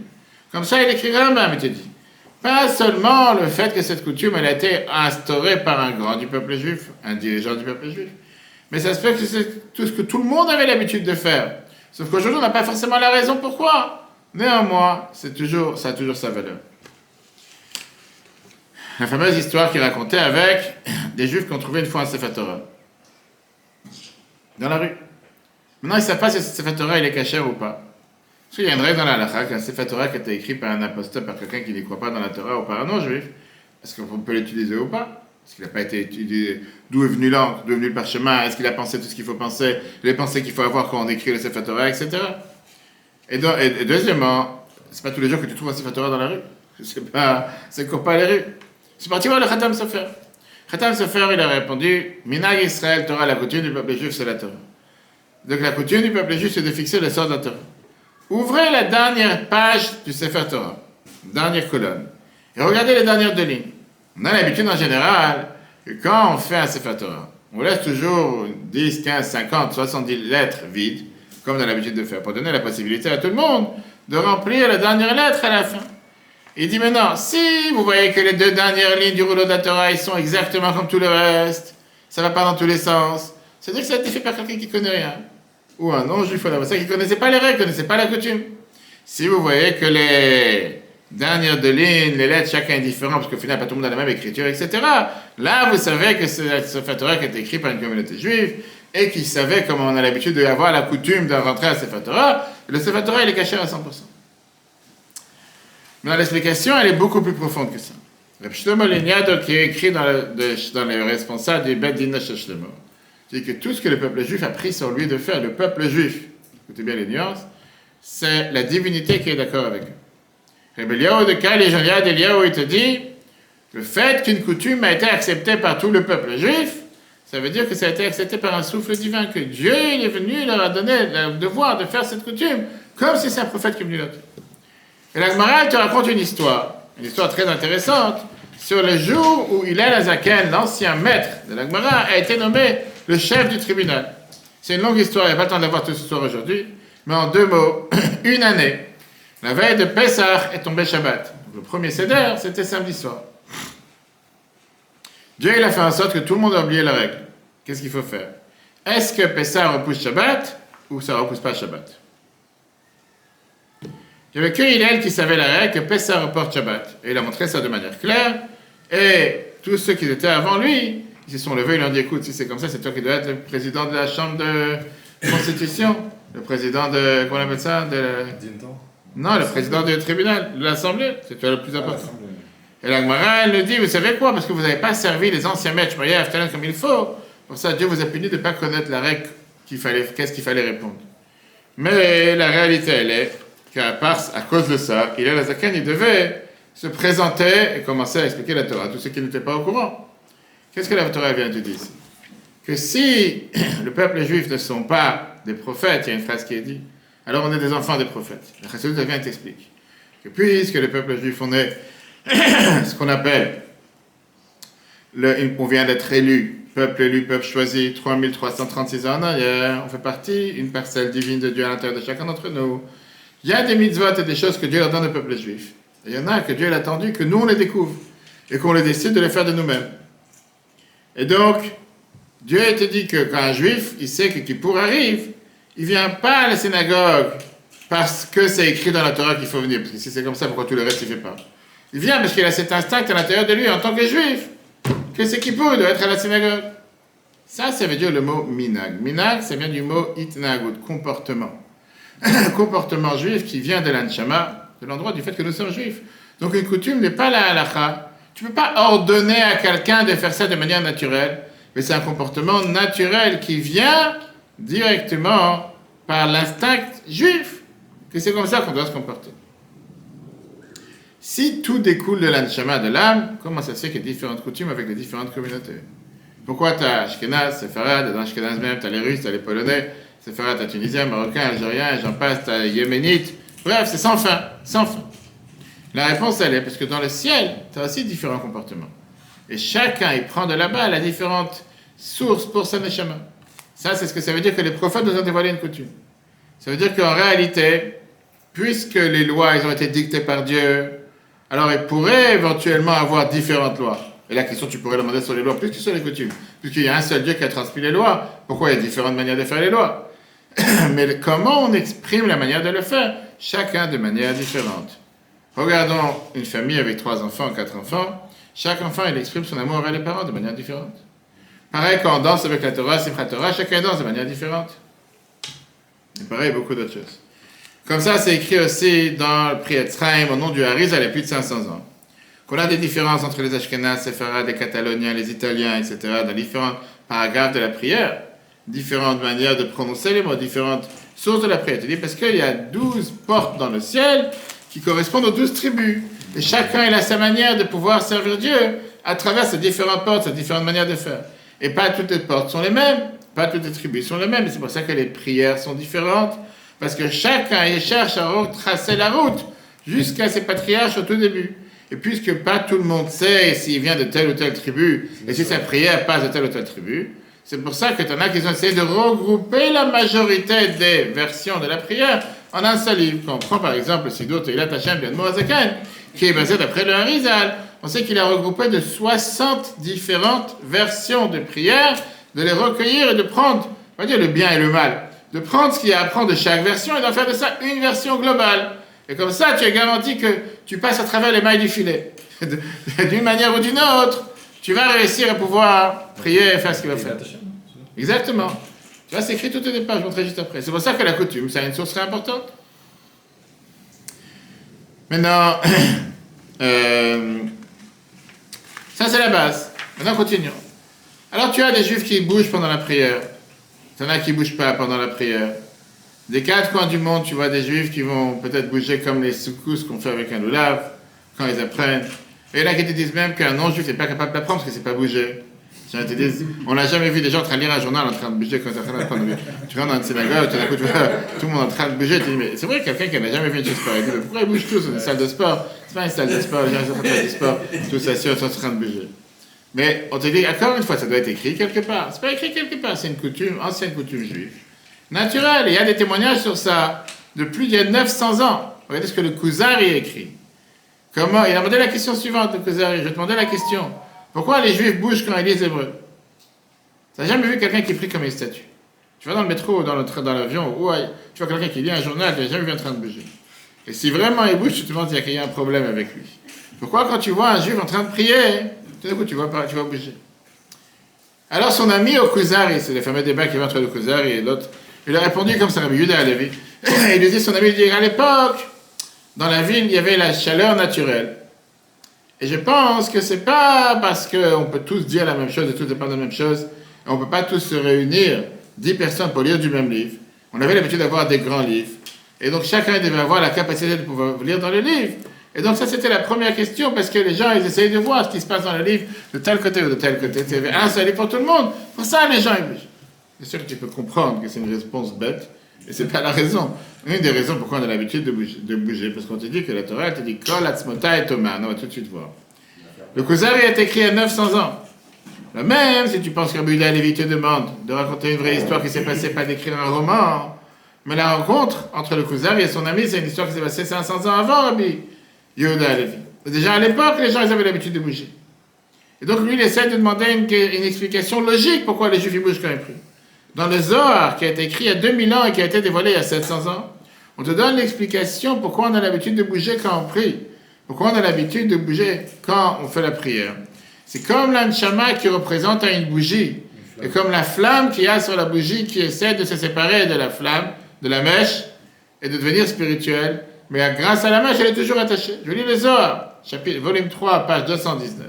Comme ça, il écrit Rambam, il te dit. Pas seulement le fait que cette coutume, elle a été instaurée par un grand du peuple juif, un dirigeant du peuple juif, mais ça se fait que c'est tout ce que tout le monde avait l'habitude de faire. Sauf qu'aujourd'hui, on n'a pas forcément la raison pourquoi. Néanmoins, ça a toujours sa valeur. La fameuse histoire qu'il racontait avec des juifs qui ont trouvé une fois un Sefer Torah dans la rue. Maintenant, ils ne savent pas si ce Sefer Torah il est caché ou pas. Parce qu'il y a une règle dans la halakha qu'un Sefer Torah qui a été écrit par un apostat, par quelqu'un qui ne croit pas dans la Torah ou par un non-juif, est-ce qu'on peut l'utiliser ou pas? Est-ce qu'il n'a pas été étudié? D'où est venue l'encre? D'où est venu le parchemin? Est-ce qu'il a pensé tout ce qu'il faut penser? Les pensées qu'il faut avoir quand on écrit le Sefer Torah, etc. Et deuxièmement, c'est pas tous les jours que tu trouves un Sefer Torah dans la rue. C'est qu'on pas les rues. C'est parti voir le Khatam Sofer. Khatam Sofer, il a répondu, Minag Israël, Torah, la coutume du peuple juif, c'est la Torah. Donc la coutume du peuple juif, c'est de fixer le sort de la Torah. Ouvrez la dernière page du Sefer Torah, dernière colonne, et regardez les dernières deux lignes. On a l'habitude en général que quand on fait un Sefer Torah, on laisse toujours 10, 15, 50, 70 lettres vides, comme on a l'habitude de faire, pour donner la possibilité à tout le monde de remplir la dernière lettre à la fin. Il dit maintenant, si vous voyez que les deux dernières lignes du rouleau de la Torah, ils sont exactement comme tout le reste, ça va pas dans tous les sens, c'est-à-dire que ça a été fait par quelqu'un qui connaît rien. Ou un non-juif, ou ça qui ne connaissait pas les règles, qui ne connaissait pas la coutume. Si vous voyez que les dernières deux lignes, les lettres, chacun est différent, parce qu'au final, pas tout le monde a la même écriture, etc. Là, vous savez que c'est ce Sefer Torah qui a été écrit par une communauté juive, et qui savait comment on a l'habitude d'avoir la coutume de rentrer à Sefer Torah. Le Sefer Torah, il est caché à 100%. Mais l'explication, elle est beaucoup plus profonde que ça. Reb Shlomo Liniado, qui est écrit dans les responsables du Bet Din Shel Shlomo, dit que tout ce que le peuple juif a pris sur lui de faire, le peuple juif, écoutez bien les nuances, c'est la divinité qui est d'accord avec eux. Reb Eliyahu de Kal et Jean-Yad Eliyahu, il te dit, le fait qu'une coutume a été acceptée par tout le peuple juif, ça veut dire que ça a été accepté par un souffle divin, que Dieu il est venu, il leur a donné le devoir de faire cette coutume, comme si c'est un prophète qui est venu là. Et la Gemara te raconte une histoire très intéressante, sur le jour où Hillel Azaken, l'ancien maître de la Gemara, a été nommé le chef du tribunal. C'est une longue histoire, il n'y a pas le temps de la voir tout ce soir aujourd'hui, mais en deux mots, une année, la veille de Pessah est tombé Shabbat. Donc, le premier Seder, c'était samedi soir. Dieu il a fait en sorte que tout le monde a oublié la règle. Qu'est-ce qu'il faut faire? Est-ce que Pessah repousse Shabbat ou ça ne repousse pas Shabbat? Il n'y avait que Hillel qui savait la règle que Pessah reporte Shabbat. Et il a montré ça de manière claire. Et tous ceux qui étaient avant lui, ils se sont levés et ils lui ont dit, écoute, si c'est comme ça, c'est toi qui dois être le président de la chambre de constitution. Le président de, comment on appelle ça? Non, le président du tribunal, de l'Assemblée. C'est toi le plus important. Et la Gemara, elle nous dit, vous savez quoi? Parce que vous n'avez pas servi les anciens maîtres comme il faut. Pour ça, Dieu vous a puni de ne pas connaître la règle qu'est-ce qu'il fallait répondre. Mais la réalité, elle est à cause de ça, il a zaken, il devait se présenter et commencer à expliquer la Torah à tous ceux qui n'étaient pas au courant. Qu'est-ce que la Torah vient de dire ici? Que si le peuple juif ne sont pas des prophètes, il y a une phrase qui est dit, alors on est des enfants des prophètes. La Chassidut vient et t'explique que puisque le peuple juif, on est ce qu'on appelle, on vient d'être élu, peuple choisi, 3336 ans en arrière, on fait partie, une parcelle divine de Dieu à l'intérieur de chacun d'entre nous. Il y a des mitzvot et des choses que Dieu leur donne au peuple juif. Et il y en a que Dieu a attendu que nous on les découvre et qu'on les décide de les faire de nous-mêmes. Et donc, Dieu te dit que quand un juif, il sait que Kippour arrive, il ne vient pas à la synagogue parce que c'est écrit dans la Torah qu'il faut venir. Parce que si c'est comme ça, pourquoi tout le reste il ne fait pas? Il vient parce qu'il a cet instinct à l'intérieur de lui en tant que juif, que c'est Kippour, il doit être à la synagogue. Ça veut dire le mot minag. Minag, ça vient du mot itnagout, comportement. Comportement juif qui vient de l'anshama, de l'endroit du fait que nous sommes juifs. Donc une coutume n'est pas la halakha. Tu ne peux pas ordonner à quelqu'un de faire ça de manière naturelle, mais c'est un comportement naturel qui vient directement par l'instinct juif, que c'est comme ça qu'on doit se comporter. Si tout découle de l'anshama, de l'âme, comment ça se fait qu'il y a différentes coutumes avec les différentes communautés? Pourquoi tu as Ashkenaz, Séfarad, et dans Ashkenaz même, tu as les Russes, tu as les Polonais, Séfarad, tu as Tunisien, Marocain, Algérien, j'en passe, tu as Yéménite. Bref, c'est sans fin, sans fin. La réponse, elle est parce que dans le ciel, tu as aussi différents comportements. Et chacun, il prend de là-bas la différente source pour sa neshama. Ça, c'est ce que ça veut dire que les prophètes nous ont dévoilé une coutume. Ça veut dire qu'en réalité, puisque les lois, elles ont été dictées par Dieu, alors ils pourraient éventuellement avoir différentes lois. Et la question, tu pourrais demander sur les lois plus que sur les coutumes. Puisqu'il y a un seul Dieu qui a transmis les lois, pourquoi il y a différentes manières de faire les lois? Mais comment on exprime la manière de le faire? Chacun de manière différente. Regardons une famille avec 3 enfants, 4 enfants. Chaque enfant, il exprime son amour envers les parents de manière différente. Pareil, quand on danse avec la Torah, Simchat Torah, chacun danse de manière différente. Et pareil, beaucoup d'autres choses. Comme ça, c'est écrit aussi dans le Pri Etzraim, au nom du Harizal, il y a plus de 500 ans. Qu'on a des différences entre les Ashkénazes, Séfarades, les Cataloniens, les Italiens, etc., dans différents paragraphes de la prière, différentes manières de prononcer les mots, différentes sources de la prière. Tu dis parce qu'il y a 12 portes dans le ciel qui correspondent aux 12 tribus. Et chacun il a sa manière de pouvoir servir Dieu à travers ces différentes portes, ces différentes manières de faire. Et pas toutes les portes sont les mêmes, pas toutes les tribus sont les mêmes. Et c'est pour ça que les prières sont différentes, parce que chacun il cherche à retracer la route jusqu'à ses patriarches au tout début. Et puisque pas tout le monde sait s'il vient de telle ou telle tribu, et si sa prière passe de telle ou telle tribu, c'est pour ça que tu en as qui ont essayé de regrouper la majorité des versions de la prière en un seul livre. Quand on prend par exemple le Siddur Teilat Hashem Ben Moazaken, qui est basé d'après le Harizal, on sait qu'il a regroupé de 60 différentes versions de prière, de les recueillir et de prendre, on va dire le bien et le mal, de prendre ce qu'il y a à apprendre de chaque version et d'en faire de ça une version globale. Et comme ça, tu es garanti que tu passes à travers les mailles du filet. D'une manière ou d'une autre, tu vas réussir à pouvoir prier et faire ce qu'il va faire. Exactement. Tu vois, c'est écrit tout au départ, je montrerai juste après. C'est pour ça que la coutume, ça a une source très importante. Maintenant, ça c'est la base. Maintenant, continuons. Alors, tu as des juifs qui bougent pendant la prière. Tu en as qui ne bougent pas pendant la prière. Des 4 coins du monde, tu vois des juifs qui vont peut-être bouger comme les soukous qu'on fait avec un loulav, quand ils apprennent. Et il y en a qui te disent même qu'un non-juif n'est pas capable d'apprendre parce qu'il ne sait pas bouger. Te disent, on n'a jamais vu des gens en train de lire un journal en train de bouger quand ils sont en train d'apprendre. Tu rentres dans une synagogue, tout d'un coup, tu vois tout le monde en train de bouger. Tu te dis, mais c'est vrai, quelqu'un qui n'a jamais vu une chose pareille. Il dit, mais pourquoi ils bougent tous? C'est une salle de sport. C'est pas une salle de sport, les gens sont en train de faire du sport. Tous assis, ils sont en train de bouger. Mais on te dit, encore une fois, ça doit être écrit quelque part. C'est pas écrit quelque part, c'est une coutume, ancienne coutume juive. Naturel, il y a des témoignages sur ça de plus d'il y a 900 ans. Regardez ce que le Kuzari écrit. Comment, il a demandé la question suivante, le Kuzari. Je vais te demander la question. Pourquoi les Juifs bougent quand ils lisent l'hébreu? Tu n'as jamais vu quelqu'un qui prie comme une statue. Tu vas dans le métro ou dans l'avion, tu vois quelqu'un qui lit un journal, tu n'as jamais vu en train de bouger. Et si vraiment il bouge, tu te demandes qu'il y a un problème avec lui. Pourquoi quand tu vois un Juif en train de prier, tout d'un coup tu vas bouger? Alors son ami au Kuzari, c'est le fameux débat qui va entre le Kuzari et l'autre, il a répondu comme ça, Rabbi Yehuda Halevi. Il lui dit, son ami, il dit, à l'époque, dans la ville, il y avait la chaleur naturelle. Et je pense que c'est pas parce qu'on peut tous dire la même chose et tous dépendre de la même chose, et on peut pas tous se réunir, 10 personnes pour lire du même livre. On avait l'habitude d'avoir des grands livres. Et donc chacun devait avoir la capacité de pouvoir lire dans le livre. Et donc ça c'était la première question, parce que les gens ils essayaient de voir ce qui se passe dans le livre de tel côté ou de tel côté. Il y avait un seul livre pour tout le monde. Pour ça les gens ils bougent. C'est sûr que tu peux comprendre que c'est une réponse bête, et c'est pas la raison. Une des raisons pourquoi on a l'habitude de bouger, parce qu'on te dit que la Torah elle te dit Kol Atzmota et Thomas. On va tout de suite voir. Le Kuzari a été écrit à 900 ans. Même si tu penses que Rabbi Yehuda Lévi te demande de raconter une vraie histoire qui s'est passée, pas d'écrire un roman, mais la rencontre entre le Kuzari et son ami, c'est une histoire qui s'est passée 500 ans avant Rabbi Yehuda Lévi. Déjà à l'époque, les gens ils avaient l'habitude de bouger. Et donc lui, il essaie de demander une explication logique pourquoi les Juifs ils bougent quand ils prient. Dans le Zohar, qui a été écrit il y a 2000 ans et qui a été dévoilé il y a 700 ans, on te donne l'explication pourquoi on a l'habitude de bouger quand on prie. Pourquoi on a l'habitude de bouger quand on fait la prière. C'est comme l'anshama qui représente une bougie. Et comme la flamme qu'il y a sur la bougie qui essaie de se séparer de la flamme, de la mèche, et de devenir spirituelle. Mais grâce à la mèche, elle est toujours attachée. Je lis le Zohar, chapitre, volume 3, page 219.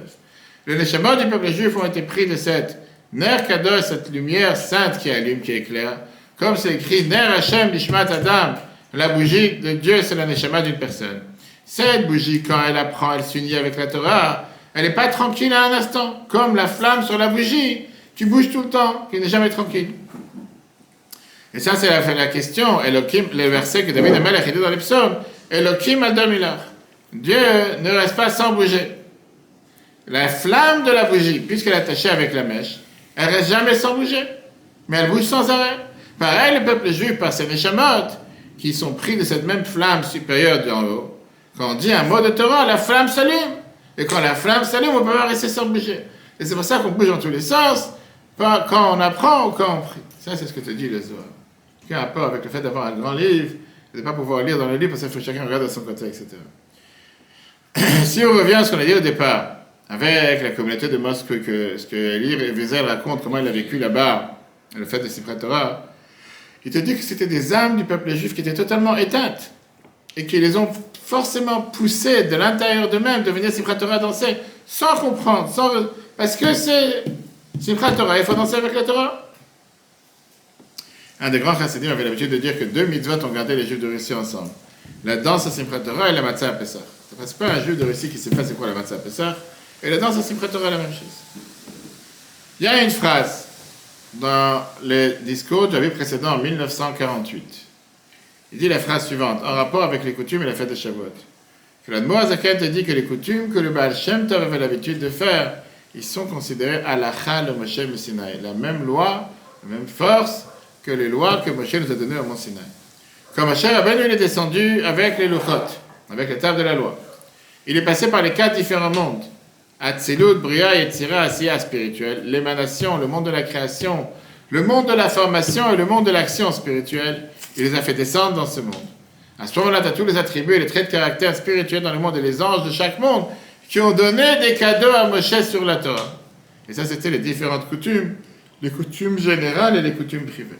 Les neshamot du peuple juif ont été pris de cette Ner Kadosh, cette lumière sainte qui allume, qui éclaire. Comme c'est écrit, Ner Hashem Bishmat Adam, la bougie de Dieu, c'est la neshama d'une personne. Cette bougie, quand elle apprend, elle s'unit avec la Torah, elle n'est pas tranquille à un instant. Comme la flamme sur la bougie, tu bouges tout le temps, qui n'est jamais tranquille. Et ça, c'est la question, Elohim, le verset que David Amelech a dit dans les psaumes, Elohim Adam Ilah. Dieu ne reste pas sans bouger. La flamme de la bougie, puisqu'elle est attachée avec la mèche, elle ne reste jamais sans bouger, mais elle bouge sans arrêt. Pareil, le peuple juif, par ses neshamot, qui sont pris de cette même flamme supérieure d'en haut, quand on dit un mot de Torah, la flamme s'allume. Et quand la flamme s'allume, on ne peut pas rester sans bouger. Et c'est pour ça qu'on bouge dans tous les sens, quand on apprend ou quand on prie. Ça, c'est ce que te dit le Zohar. Qui a un rapport avec le fait d'avoir un grand livre, et de ne pas pouvoir lire dans le livre, parce qu'il faut que chacun regarde de son côté, etc. Si on revient à ce qu'on a dit au départ, avec la communauté de Moscou, ce que Elie et Wiesel racontent, comment il a vécu là-bas, le fait de Simchat Torah, il te dit que c'était des âmes du peuple juif qui étaient totalement éteintes, et qui les ont forcément poussés de l'intérieur d'eux-mêmes de venir Simchat Torah danser, sans comprendre, parce que c'est Simchat Torah, il faut danser avec la Torah. Un des grands chassidim avait l'habitude de dire que deux mitzvot ont gardé les juifs de Russie ensemble. La danse à Simchat Torah et la matzah à Pessah. C'est pas un juif de Russie qui sait pas c'est quoi la matzah à Pessah, et la danse à Simchat Torah est la même chose. Il y a une phrase dans le discours du Rabbi précédent en 1948. Il dit la phrase suivante, en rapport avec les coutumes et la fête de Shavuot. Que l'Admo Azaken te dit que les coutumes que le Baal Shem Tov avait l'habitude de faire, ils sont considérés halakha le Moshe Sinaï, la même loi, la même force que les lois que Moshe nous a données au Mont Sinaï. Quand Moshe Rabbeinu il est descendu avec les Luchot, avec les tables de la loi, il est passé par les 4 différents mondes. Atzilut, Bria, Yetzira, Asiya spirituel, l'émanation, le monde de la création, le monde de la formation et le monde de l'action spirituelle. Il les a fait descendre dans ce monde. À ce moment-là, tu as tous les attributs et les traits de caractère spirituel dans le monde et les anges de chaque monde qui ont donné des cadeaux à Moshe sur la Torah. Et ça, c'était les différentes coutumes, les coutumes générales et les coutumes privées.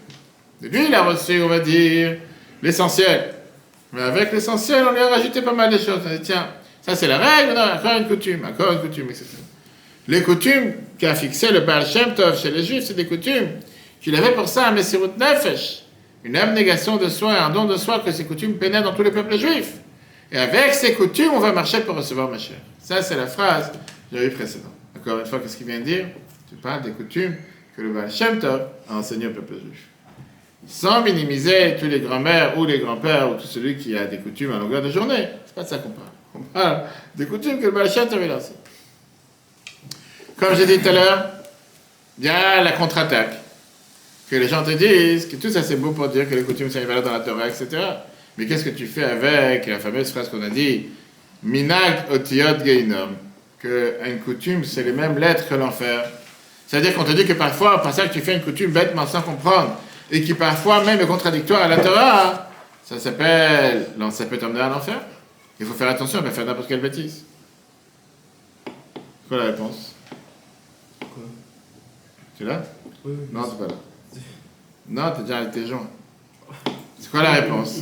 Et lui, il a reçu, on va dire, l'essentiel. Mais avec l'essentiel, on lui a rajouté pas mal de choses. On a dit, tiens, ça c'est la règle, non, encore une coutume, etc. Les coutumes qu'a fixé le Baal Shem Tov chez les Juifs, c'est des coutumes qu'il avait pour ça un Messirut Nefesh, une abnégation de soi et un don de soi que ces coutumes pénètrent dans tous les peuples juifs. Et avec ces coutumes, on va marcher pour recevoir ma chair. Ça, c'est la phrase du Rabbi précédent. Encore une fois, qu'est-ce qu'il vient de dire? Tu parles des coutumes que le Baal Shem Tov a enseignées au peuple juif. Sans minimiser tous les grands-mères ou les grands-pères ou tout celui qui a des coutumes à longueur de journée. C'est pas de ça qu'on parle. On parle des coutumes que le Baal Shem Tov avait lancées. Comme j'ai dit tout à l'heure, il y a la contre-attaque. Que les gens te disent que tout ça c'est beau pour dire que les coutumes sont valeurs dans la Torah, etc. Mais qu'est-ce que tu fais avec la fameuse phrase qu'on a dit, Minag otiot geinom, qu'une coutume c'est les mêmes lettres que l'enfer. C'est-à-dire qu'on te dit que parfois, par ça que tu fais une coutume bêtement sans comprendre, et qui parfois même est contradictoire à la Torah, ça peut t'emmener à l'enfer. Il faut faire attention, on va faire n'importe quelle bêtise. C'est quoi la réponse? Quoi? Tu es là? Oui. Non, t'es pas là. Non, t'es déjà avec tes gens. C'est quoi la réponse?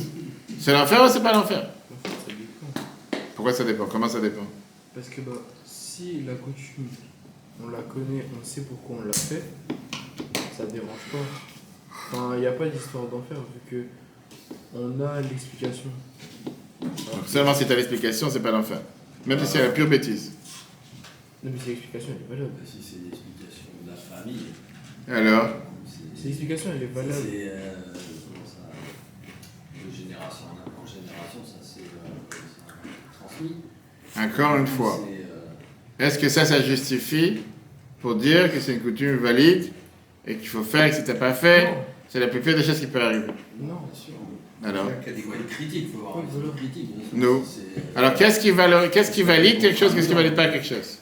C'est l'enfer ou c'est pas l'enfer? L'enfer, ça dépend. Pourquoi ça dépend? Comment ça dépend? Parce que si la coutume, on la connaît, on sait pourquoi on l'a fait, ça dérange pas. Enfin, il n'y a pas d'histoire d'enfer, vu que On a l'explication. Donc seulement si tu as l'explication, c'est pas l'enfer. Même si c'est la pure bêtise. Non, mais c'est l'explication, elle est valable. Si c'est l'explication de la famille. Alors, C'est l'explication, elle est valable. C'est comment ça, de génération en génération, ça c'est transmis. encore une fois, C'est, est-ce que ça justifie pour dire que c'est une coutume valide et qu'il faut faire et que si tu n'as pas fait, Non. c'est la plus pire des choses qui peut arriver. Non. bien sûr. Alors, Il faut être critique, il faut avoir une Voilà. critique. bien sûr. Nous. C'est- alors qu'est-ce qui valide quelque chose, qu'est-ce qui valide pas quelque chose?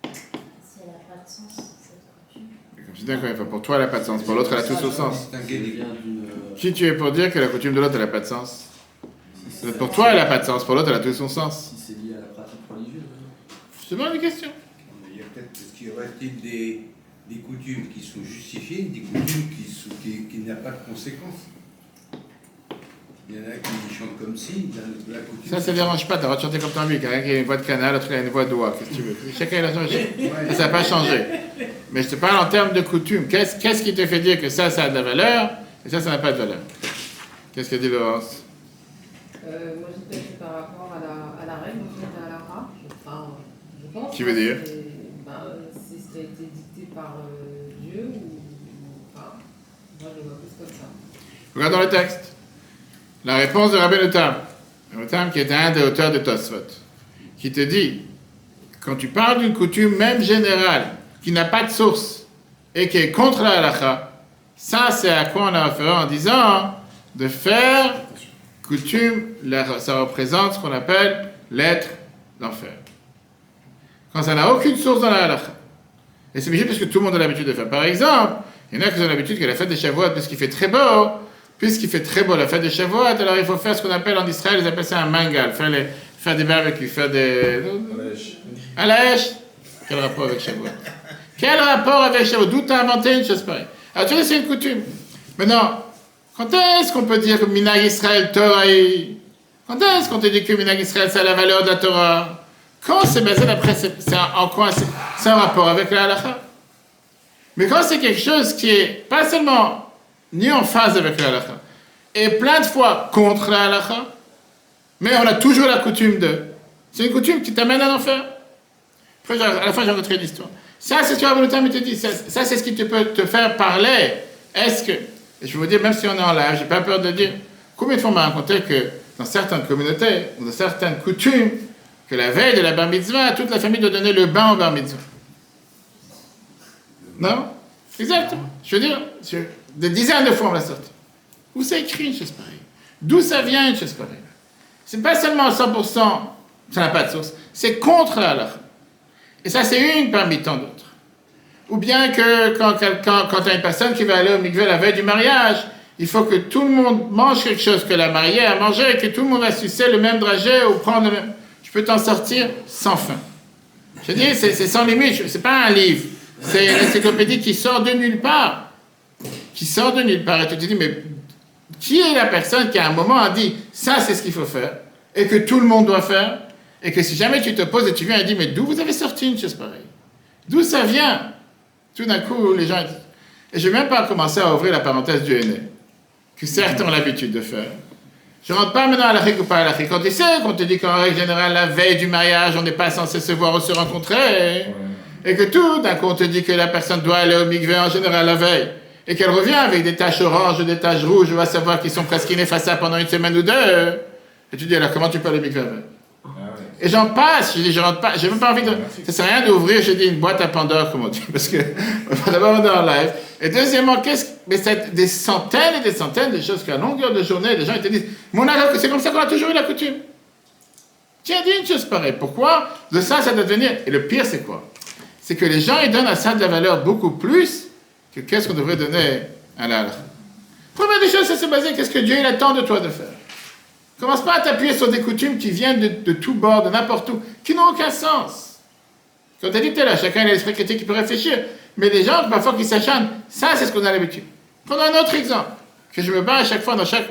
Si elle n'a pas de sens, cette coutume. Comme je dis, encore une fois, pour toi, elle n'a pas de sens, pour l'autre, elle a tout son sens. Ça vient d'une. Qui tu es pour dire que la coutume de l'autre, elle n'a pas de sens? Si c'est- Pour toi, elle n'a pas de sens, pour l'autre, elle a tout son sens. Si c'est lié à la pratique religieuse. Je te demande une question. Il y a peut-être, parce qu'il reste des coutumes qui sont justifiées, des coutumes qui n'ont pas de conséquences. Il y en a qui chantent comme si, la coutume. Ça ne dérange pas, tu as le droit de chanter comme tu as envie. Quelqu'un qui a une voix de canal, l'autre qui a une voix de doigt, qu'est-ce que tu veux? Chacun a changé. Ouais. Ça n'a pas changé. Mais je te parle en termes de coutume. Qu'est-ce qui te fait dire que ça a de la valeur et ça n'a pas de valeur? Qu'est-ce que dit Laurence? Moi, je sais que c'est par rapport à la règle, en fait, à la ra. Enfin, je pense. Qui veut dire c'est ce qui a été dicté par Dieu ou. Enfin, moi, je le vois plus comme ça. Regardons le texte. La réponse de Rabbi Tam. Rabbi Tam qui est un des auteurs de Tosfot, qui te dit, quand tu parles d'une coutume même générale, qui n'a pas de source, et qui est contre la halakha, ça c'est à quoi on a affaire en disant de faire coutume, ça représente ce qu'on appelle l'être d'enfer. Quand ça n'a aucune source dans la halakha. Et c'est obligé parce que tout le monde a l'habitude de faire. Par exemple, il y en a qui ont l'habitude que la fête des Shavuot, puisqu'il fait très beau, la fête des Shavuot, alors il faut faire ce qu'on appelle en Israël, ils appellent ça un mangal, faire des barbecues, faire des... À la hache. Quel rapport avec Shavuot? Quel rapport avec Shavuot? D'où t'as inventé une chose pareille? Alors tu vois, c'est une coutume. Maintenant, quand est-ce qu'on peut dire que Minag Israël Torah est... Quand est-ce qu'on te dit que Minag Israël c'est la valeur de la Torah? Quand c'est basé d'après, en quoi c'est un rapport avec la halakha? Mais quand c'est quelque chose qui est pas seulement ni en phase avec la halakha, et plein de fois contre la halakha, mais on a toujours la coutume de... C'est une coutume qui t'amène à l'enfer. Après, à la fin, j'ai rencontré une histoire. Ça, c'est ce que Rabbi Tam te dit. Ça, c'est ce qui peut te faire parler. Est-ce que... Et je vais vous dire, même si on est en live, j'ai pas peur de dire, combien de fois on m'a raconté que dans certaines communautés, ou dans certaines coutumes, que la veille de la bar mitzvah, toute la famille doit donner le bain au bar mitzvah. Non? Exactement. Je veux dire, des dizaines de fois on l'a sorti. Où c'est écrit une chose pareille? D'où ça vient une chose pareille? C'est pas seulement 100%, ça n'a pas de source, c'est contre la halakha. Et ça, c'est une parmi tant d'autres. Ou bien que quand tu as une personne qui va aller au mikvé la veille du mariage, il faut que tout le monde mange quelque chose que la mariée a mangé et que tout le monde va sucer le même dragée ou prendre le même... Je peux t'en sortir sans fin. Je dis, c'est sans limite, c'est pas un livre. C'est une encyclopédie qui sort de nulle part. Qui sort de nulle part. Et tu te dis, mais qui est la personne qui à un moment a dit, ça c'est ce qu'il faut faire, et que tout le monde doit faire, et que si jamais tu te poses et tu viens et dis, mais d'où vous avez sorti une chose pareille? D'où ça vient? Tout d'un coup, les gens... Et je ne vais même pas commencer à ouvrir la parenthèse du aîné, que certains ont l'habitude de faire. Je ne rentre pas maintenant à l'Afrique ou pas à l'Afrique. Quand tu sais qu'on te dit qu'en règle générale, la veille du mariage, on n'est pas censé se voir ou se rencontrer, et que tout d'un coup, on te dit que la personne doit aller au mikvé en général la veille, et qu'elle revient avec des taches oranges ou des taches rouges, on va savoir qu'ils sont presque ineffaçables pendant une semaine ou deux. Et tu dis, alors comment tu peux aller au mikvé la veille? Et j'en passe, je dis, je rentre pas, j'ai même pas envie de... Ça sert à rien d'ouvrir, j'ai dit, une boîte à Pandore, comme on dit, parce que, d'abord, on est en live. Et deuxièmement, mais c'est des centaines et des centaines de choses qu'à longueur de journée, les gens, ils te disent, mon alors, c'est comme ça qu'on a toujours eu la coutume. Tu as dit une chose pareille. Pourquoi? De ça doit devenir... Et le pire, c'est quoi? C'est que les gens, ils donnent à ça de la valeur beaucoup plus que qu'est-ce qu'on devrait donner à la halakha. Première des choses, c'est basé, qu'est-ce que Dieu, il attend de toi de faire? Commence pas à t'appuyer sur des coutumes qui viennent de tout bord, de n'importe où, qui n'ont aucun sens. Comme tu as dit tout à l'heure, chacun a l'esprit critique qui peut réfléchir. Mais les gens, parfois, qui s'acharnent, ça, c'est ce qu'on a l'habitude. Prenons un autre exemple, que je me bats à chaque fois dans chaque...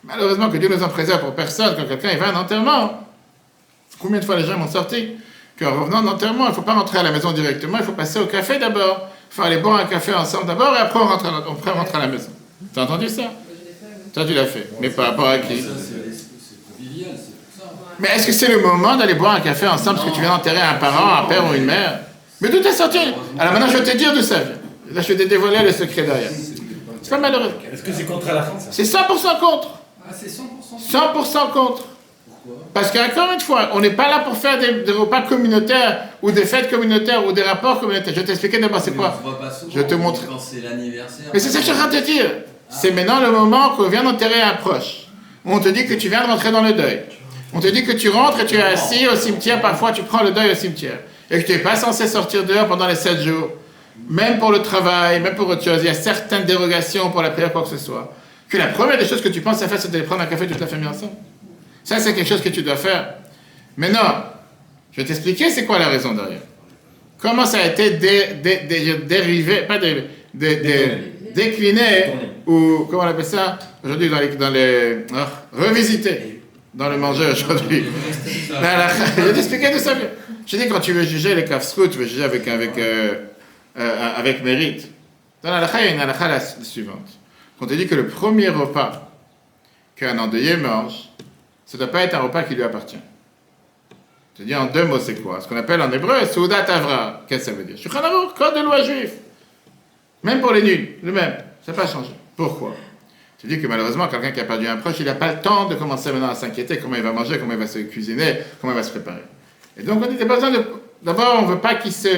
Malheureusement, que Dieu nous en préserve pour personne, quand quelqu'un il va à un enterrement. Combien de fois les gens m'ont sorti qu'en revenant d'enterrement, il ne faut pas rentrer à la maison directement, il faut passer au café d'abord. Il faut aller boire un café ensemble d'abord, et après on rentre à la maison. T'as entendu ça? Moi, je l'ai fait, oui. Toi, tu l'as fait. Mais par rapport à qui? Ça, c'est convivial, c'est pour ça. Mais est-ce que c'est le moment d'aller boire un café ensemble parce que tu viens d'enterrer un parent, un père ou une mère? Mais d'où t'es sorti? Alors maintenant, je vais te dire d'où ça vient. Là, je vais te dévoiler le secret derrière. C'est pas malheureux. Est-ce que c'est contre la fin, ça? C'est 100% contre. Ah, c'est 100%. 100% contre. Pourquoi? Parce qu'encore une fois, on n'est pas là pour faire des repas communautaires ou des fêtes communautaires ou des rapports communautaires. Je vais t'expliquer d'abord c'est quoi. On se voit pas souvent, Je te montre. quand c'est l'anniversaire. Mais c'est ça que je suis en train de te dire. C'est maintenant le moment qu'on vient d'enterrer un proche. On te dit que tu viens de rentrer dans le deuil. On te dit que tu rentres et tu es assis au cimetière. Parfois, tu prends le deuil au cimetière. Et que tu n'es pas censé sortir dehors pendant les 7 jours. Même pour le travail, même pour autre chose. Il y a certaines dérogations pour la prière, quoi que ce soit. Que la première des choses que tu penses à faire, c'est d'aller prendre un café toute la famille ensemble. Ça, c'est quelque chose que tu dois faire. Mais non, je vais t'expliquer c'est quoi la raison derrière. Comment ça a été dérivé, pas dérivé, décliné, ou comment on appelle ça aujourd'hui revisité dans le manger aujourd'hui. Je vais t'expliquer d'où ça vient. Je dis quand tu veux juger les kafsrou, tu veux juger avec mérite. Dans la halakha, il y a une halakha la suivante. On te dit que le premier repas qu'un endeuillé mange, ça ne doit pas être un repas qui lui appartient. Je te dis en 2 mots, c'est quoi? Ce qu'on appelle en hébreu, Soudat Avra. Qu'est-ce que ça veut dire? Shulchan Aruch, code de loi juif. Même pour les nuls, le même. Ça n'a pas changé. Pourquoi? Je te dis que malheureusement, quelqu'un qui a perdu un proche, il n'a pas le temps de commencer maintenant à s'inquiéter comment il va manger, comment il va se cuisiner, comment il va se préparer. Et donc on dit, t'as pas besoin de... D'abord, on ne veut pas qu'il se...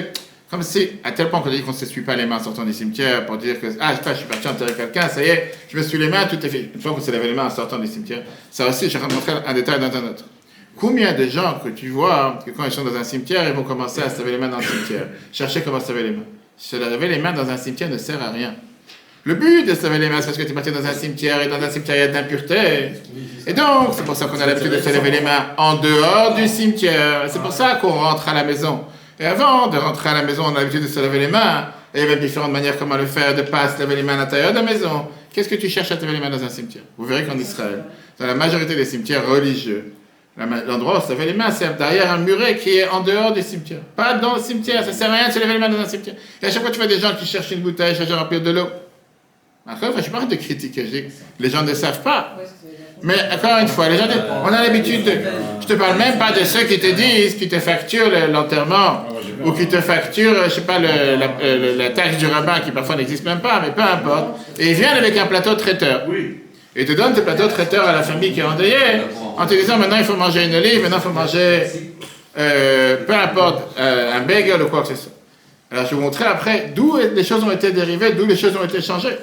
Comme si, à tel point qu'on dit qu'on ne s'essuie pas les mains en sortant du cimetière pour dire que, je suis parti enterrer quelqu'un, ça y est, je me suis les mains, tout est fait. Une fois qu'on s'est lavé les mains en sortant du cimetière, ça aussi, je suis en train de montrer un détail dans un autre. Combien de gens que tu vois, que quand ils sont dans un cimetière, ils vont commencer à se laver les mains dans le cimetière, chercher comment se laver les mains. Se laver les mains dans un cimetière ne sert à rien. Le but de se laver les mains, c'est parce que tu es parti dans un cimetière, et dans un cimetière, il y a de l'impureté. Et donc, c'est pour ça qu'on a l'habitude de se laver les mains en dehors du cimetière. C'est pour ça qu'on rentre à la maison. Et avant de rentrer à la maison, on a l'habitude de se laver les mains. Et il y avait différentes manières comment le faire, de ne pas se laver les mains à l'intérieur de la maison. Qu'est-ce que tu cherches à te laver les mains dans un cimetière? Vous verrez qu'en Israël, dans la majorité des cimetières religieux, l'endroit où se laver les mains, c'est derrière un muret qui est en dehors du cimetière. Pas dans le cimetière, ça ne sert à rien de se laver les mains dans un cimetière. Et à chaque fois, tu vois des gens qui cherchent une bouteille, cherchent à remplir de l'eau. Encore une fois, je ne suis pas en train de critiquer, je dis que les gens ne savent pas. Mais encore une fois, les gens disent, on a l'habitude de... Je te parle même pas de ceux qui te disent, qui te facturent l'enterrement, ou qui te facturent, je sais pas, la taxe du rabbin, qui parfois n'existe même pas, mais peu importe. Et ils viennent avec un plateau traiteur. Et ils te donnent tes plateaux traiteurs à la famille qui est endeuillée, en te disant, maintenant il faut manger une olive, maintenant il faut manger, peu importe, un bagel ou quoi que ce soit. Alors je vais vous montrer après d'où les choses ont été dérivées, d'où les choses ont été changées.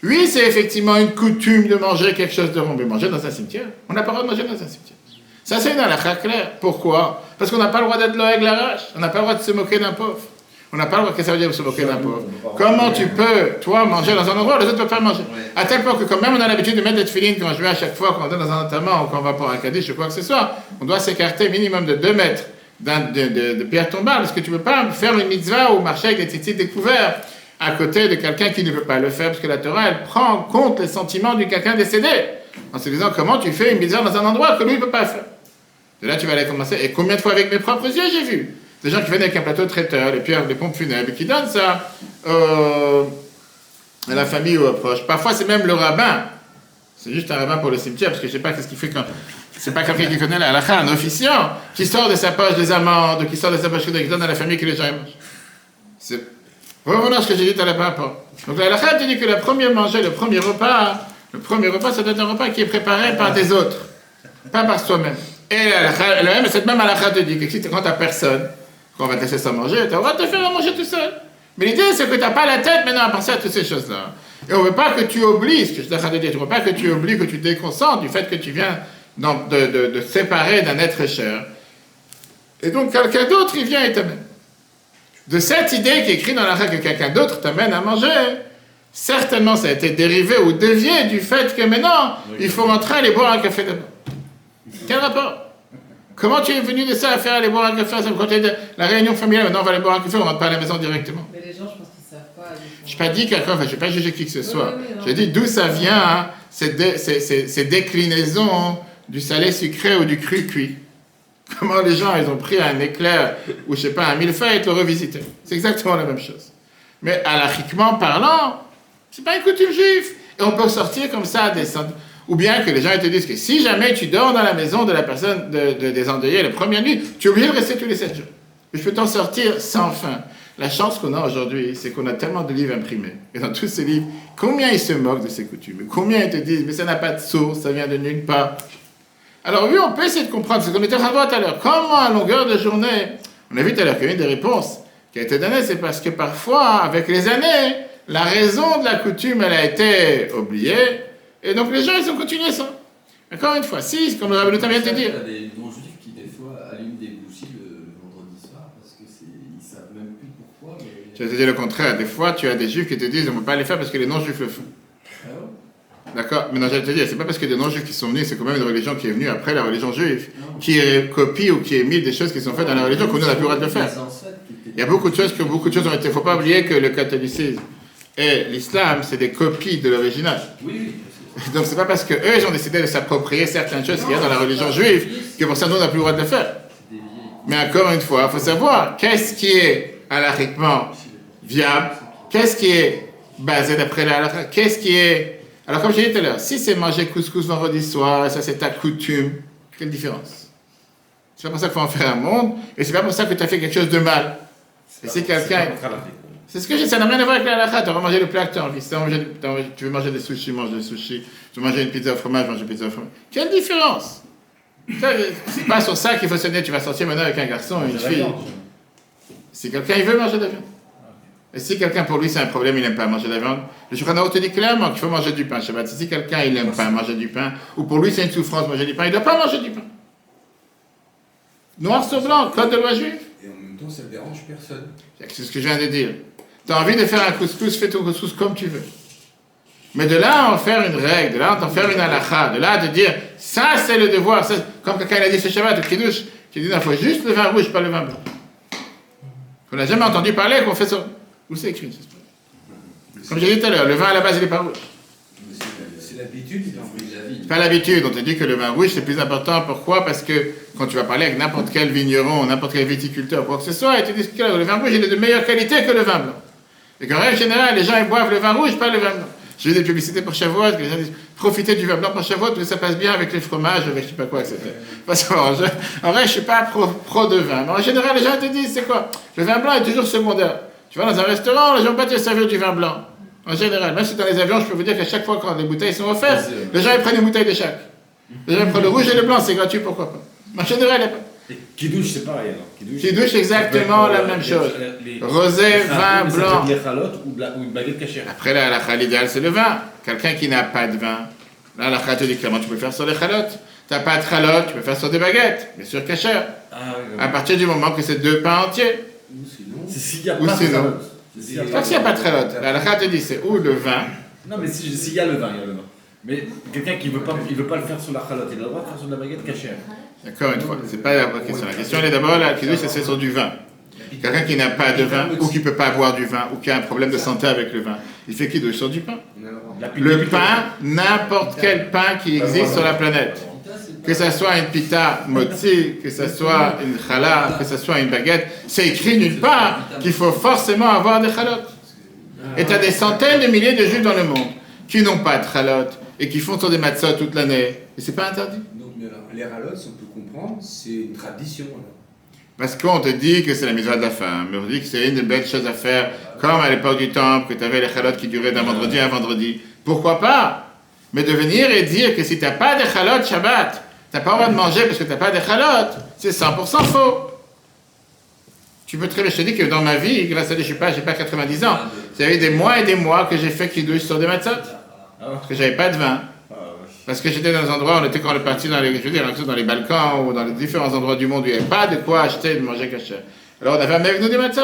Oui, c'est effectivement une coutume de manger quelque chose de rond, mais manger dans un cimetière. On n'a pas le droit de manger dans un cimetière. Ça, c'est une halakha claire. Pourquoi? Parce qu'on n'a pas le droit d'être loïc l'arrache. On n'a pas le droit de se moquer d'un pauvre. On n'a pas le droit, qu'est-ce que ça veut dire se moquer d'un pauvre? Comment tu peux, toi, manger dans un endroit où les autres ne peuvent pas manger? À tel point que quand même on a l'habitude de mettre des tefilines quand je vais à chaque fois, quand on est dans un enterrement ou quand on va pour un kaddish ou quoi que ce soit, on doit s'écarter minimum de 2 mètres de pierre tombale, parce que tu ne peux pas faire une mitzvah ou marcher avec des tzitzit découverts à côté de quelqu'un qui ne peut pas le faire, parce que la Torah, elle prend en compte les sentiments du quelqu'un décédé, en se disant comment tu fais une mitzvah dans un endroit que lui ne peut pas faire. De là, tu vas aller commencer. Et combien de fois avec mes propres yeux j'ai vu des gens qui viennent avec un plateau traiteur, les pierres, les pompes funèbres, et qui donnent ça à la famille ou aux proches. Parfois, c'est même le rabbin. C'est juste un rabbin pour le cimetière, parce que je ne sais pas qu'est-ce qu'il fait quand... C'est pas quelqu'un qui connaît la halakha, un officiant, qui sort de sa poche des amandes, qui sort de sa poche qui donne à la famille que les gens mangent. C'est... Revenons à ce que j'ai dit à la papa. Donc la halakha te dit que le premier repas, ça doit être un repas qui est préparé par des autres, pas par soi-même. Et cette même halakha te dit que si quand tu n'as personne, qu'on va te laisser ça manger, tu as le droit de te faire à manger tout seul. Mais l'idée, c'est que tu n'as pas la tête maintenant à penser à toutes ces choses-là. Et on ne veut pas que tu oublies, ce que je suis en train de dire, on ne veut pas que tu oublies, que tu te déconcentres du fait que tu viens de séparer d'un être cher. Et donc quelqu'un d'autre, il vient et t'amène. De cette idée qui est écrite dans la règle que quelqu'un d'autre t'amène à manger, certainement ça a été dérivé ou dévié du fait que maintenant, il faut rentrer aller boire un café d'abord. Quel rapport? Comment tu es venu de ça à faire aller boire un café? Ça me côté de la réunion familiale, maintenant on va aller boire un café, on ne rentre pas à la maison directement. Mais les gens, je pense qu'ils ne savent pas. Je n'ai pas dit quelqu'un, je ne vais pas juger qui que ce soit. Oui, J'ai dit d'où ça vient, hein, ces déclinaisons du salé sucré ou du cru cuit. Comment les gens, ils ont pris un éclair ou je sais pas, un millefeuille et le revisité. C'est exactement la même chose. Mais halachiquement parlant, c'est pas une coutume juive. Et on peut sortir comme ça ou bien que les gens ils te disent que si jamais tu dors dans la maison de la personne des endeuillés la première nuit, tu es obligé de rester tous les 7 jours. Je peux t'en sortir sans fin. La chance qu'on a aujourd'hui, c'est qu'on a tellement de livres imprimés. Et dans tous ces livres, combien ils se moquent de ces coutumes? Combien ils te disent, mais ça n'a pas de source, ça vient de nulle part. Alors oui, on peut essayer de comprendre ce qu'on était en train de voir tout à l'heure. Comment à longueur de journée, on a vu tout à l'heure qu'une des réponses qui a été donnée, c'est parce que parfois, avec les années, la raison de la coutume, elle a été oubliée. Et donc les gens, ils ont continué ça. Encore une fois, si, comme le Rabbi vient de te dire. Il y a des non-juifs qui, des fois, allument des bougies le vendredi soir parce qu'ils ne savent même plus pourquoi. Mais... Je vais te dire le contraire. Des fois, tu as des juifs qui te disent on ne peut pas les faire parce que les non-juifs le font. Ah ouais? D'accord? Mais non, je vais te dire, c'est pas parce que des non-juifs qui sont venus, c'est quand même une religion qui est venue après la religion juive, Non. qui copie ou qui imite des choses qui sont faites dans la religion qu'on n'a plus le droit de le faire. Il y a beaucoup de choses ont été. Il ne faut pas oublier que le catholicisme et l'islam, c'est des copies de l'original. Oui, oui. Donc c'est pas parce que eux ils ont décidé de s'approprier certaines choses qu'il y a dans la religion juive que pour ça nous on n'a plus le droit de le faire. Mais encore une fois, il faut savoir qu'est-ce qui est halachiquement viable, qu'est-ce qui est basé d'après la halakha, qu'est-ce qui est... Alors comme j'ai dit tout à l'heure, si c'est manger couscous vendredi soir, et ça c'est ta coutume, quelle différence? C'est pas pour ça qu'il faut en faire un monde, et c'est pas pour ça que tu as fait quelque chose de mal. Et si quelqu'un... C'est ce que j'ai, ça n'a rien à voir avec la halakha. Tu vas manger le plat que tu as envie. Si tu veux manger des sushis, mange des sushis. Tu veux manger une pizza au fromage, mange une pizza au fromage. Quelle différence? C'est pas sur ça qu'il faut se dire, tu vas sortir maintenant avec un garçon ou une fille. Si quelqu'un il veut manger de la viande. Et si quelqu'un pour lui c'est un problème, il n'aime pas manger de la viande, le Shulchan Aruch te dit clairement qu'il faut manger du pain Shabbat. Si quelqu'un il n'aime pas manger du pain, ou pour lui c'est une souffrance manger du pain, il ne doit pas manger du pain. Noir sur blanc, code de loi juive. Et en même temps, ça ne dérange personne. C'est ce que je viens de dire. Tu as envie de faire un couscous, fais ton couscous comme tu veux. Mais de là à en faire une règle, de là à en faire une halakha, de là à te dire, ça c'est le devoir, ça, comme quelqu'un a dit ce Shabbat, au Kiddush, qui dit, il faut juste le vin rouge, pas le vin blanc. On n'a jamais entendu parler qu'on fait ça. Où c'est écrit? Comme j'ai dit tout à l'heure, le vin à la base il n'est pas rouge. C'est l'habitude, c'est C'est pas l'habitude, on te dit que le vin rouge c'est plus important. Pourquoi? Parce que quand tu vas parler avec n'importe quel vigneron, n'importe quel viticulteur, quoi que ce soit, ils te disent que le vin rouge il est de meilleure qualité que le vin blanc. Et qu'en règle générale, les gens ils boivent le vin rouge, pas le vin blanc. J'ai vu des publicités pour Shavuot, que les gens disent profitez du vin blanc pour Shavuot, parce que ça passe bien avec les fromages, avec je sais pas quoi, etc. En vrai, je suis pas pro de vin, mais en général, les gens te disent c'est quoi? Le vin blanc est toujours secondaire. Tu vas dans un restaurant, les gens vont pas te servir du vin blanc. En général, même si dans les avions, je peux vous dire qu'à chaque fois quand les bouteilles sont offertes, les gens ils prennent une bouteille de chaque. Les gens ils prennent le rouge et le blanc, c'est gratuit, pourquoi pas? Mais en général, il n'y a pas. Kiddush, c'est pareil alors. Kiddush, exactement la même chose. Rosé, vin, blanc. Les chalotes ou une baguette cachère. Après, la halakha, l'idéal, c'est le vin. Quelqu'un qui n'a pas de vin, la halakha te dit clairement, tu peux faire sur les chalotes. Tu n'as pas de chalotes, tu peux faire sur des baguettes, bien sûr cachère. À partir du moment que c'est 2 pains entiers. C'est s'il n'y a Ou pas de sinon. chalote. C'est pas s'il n'y a pas de chalote. La halakha te dit, c'est ou le vin. Non, mais s'il y a le vin, il y a le vin. Mais quelqu'un qui ne veut pas le faire sur la chalote, il a le droit de faire sur de la baguette cachère. D'accord, une fois, c'est pas la question. La question, elle est d'abord, la kiddush, c'est sur du vin. Quelqu'un qui n'a pas de vin, ou qui ne peut pas boire du vin, ou qui a un problème de santé avec le vin, il fait kiddush sur du pain. Le pain, n'importe quel pain qui existe sur la planète. Que ce soit une pita motzi, que ce soit une challah, que ce soit une baguette, c'est écrit nulle part qu'il faut forcément avoir des chalotes. Et tu as des centaines de milliers de juifs dans le monde qui n'ont pas de chalotes et qui font sur des matzot toute l'année. Et c'est pas interdit. Donc, mais alors, les ralotes, si on peut comprendre, c'est une tradition. Alors. Parce qu'on te dit que c'est la mitzvah de la femme, mais on te dit que c'est une des belles choses à faire, comme à l'époque du temple, que tu avais les chalotes qui duraient d'un vendredi à un vendredi. Pourquoi pas? Mais de venir et dire que si tu n'as pas de chalotes Shabbat, tu n'as pas le droit de manger parce que tu n'as pas de chalotes, c'est 100% faux. Tu peux très bien, je te dis que dans ma vie, grâce à Dieu, j'ai pas 90 ans, il y avait des mois et des mois que j'ai fait kiddush sur des matzot, parce que j'avais pas de vin. Parce que j'étais dans des endroits, on était quand on est parti dans les, je veux dire, dans les Balkans ou dans les différents endroits du monde où il n'y avait pas de quoi acheter de manger cachère. Alors on avait amené avec nous des matzot.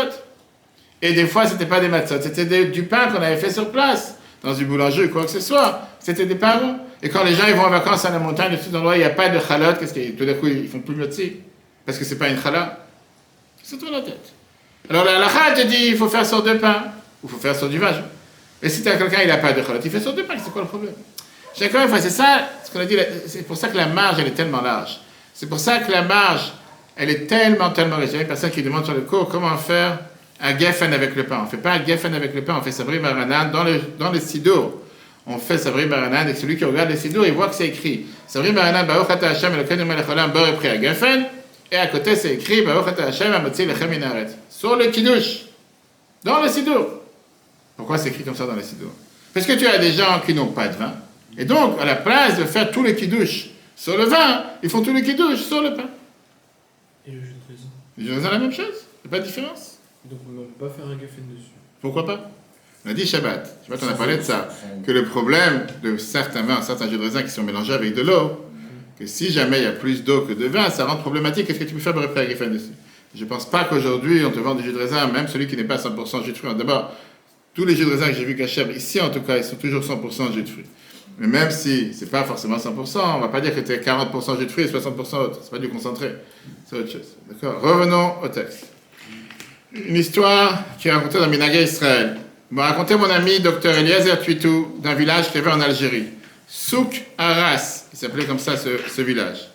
Et des fois, c'était pas des matzot, c'était du pain qu'on avait fait sur place, dans une boulangerie ou quoi que ce soit. C'était des pains ronds. Et quand les gens ils vont en vacances à la montagne, dans tout endroit, il n'y a pas de chalot, qu'est-ce qu'ils tout d'un coup ils font plus de motzi parce que c'est pas une challah. C'est toi la tête. Alors la halakha te dit il faut faire sur 2 pains, ou il faut faire sur du vin. Et si tu as quelqu'un il n'a pas de chalot, il fait sur 2 pains, c'est quoi le problème? Encore une fois, c'est ça, ce qu'on a dit, c'est pour ça que la marge, elle est tellement large. C'est pour ça que la marge, elle est tellement riche. Il y a une personne qui demande sur le cours comment faire un geffen avec le pain. On ne fait pas un geffen avec le pain, on fait sabri maranan dans le sidour. on fait Savri Baranan, et celui qui regarde les Sidour, il voit que c'est écrit Savri Baranan, Baruch Ata Hashem, Elokeinu melech haolam, bar et pri Geffen, et à côté c'est écrit Baruch Ata Hashem, Amotzi lechem min haaretz. Sur le Kiddush, dans le Sidour. Pourquoi c'est écrit comme ça dans le Sidour? Parce que tu as des gens qui n'ont pas de vin, et donc à la place de faire tous les Kiddush sur le vin, ils font tous les Kiddush sur le pain. Et le jus de raisin. Les gens ont la même chose, il n'y a pas de différence. Donc on ne peut pas faire un Geffen dessus. Pourquoi pas? On a dit Shabbat. Shabbat, on a parlé de ça. Que le problème de certains vins, certains jus de raisin qui sont mélangés avec de l'eau, que si jamais il y a plus d'eau que de vin, ça rend problématique. Qu'est-ce que tu peux faire pour réparer Geffen dessus? Je ne pense pas qu'aujourd'hui, on te vend du jus de raisin, même celui qui n'est pas 100% jus de fruits. D'abord, tous les jus de raisin que j'ai vu cachés, ici en tout cas, ils sont toujours 100% jus de fruits. Mais même si c'est pas forcément 100%, on va pas dire que tu es 40% jus de fruits et 60% autre. C'est pas du concentré. C'est autre chose. D'accord? Revenons au texte. Une histoire qui est racontée dans Minagé Israël. M'a raconté mon ami Dr Eliezer Tuitou d'un village qu'il y avait en Algérie. Souk Arras, il s'appelait comme ça ce village.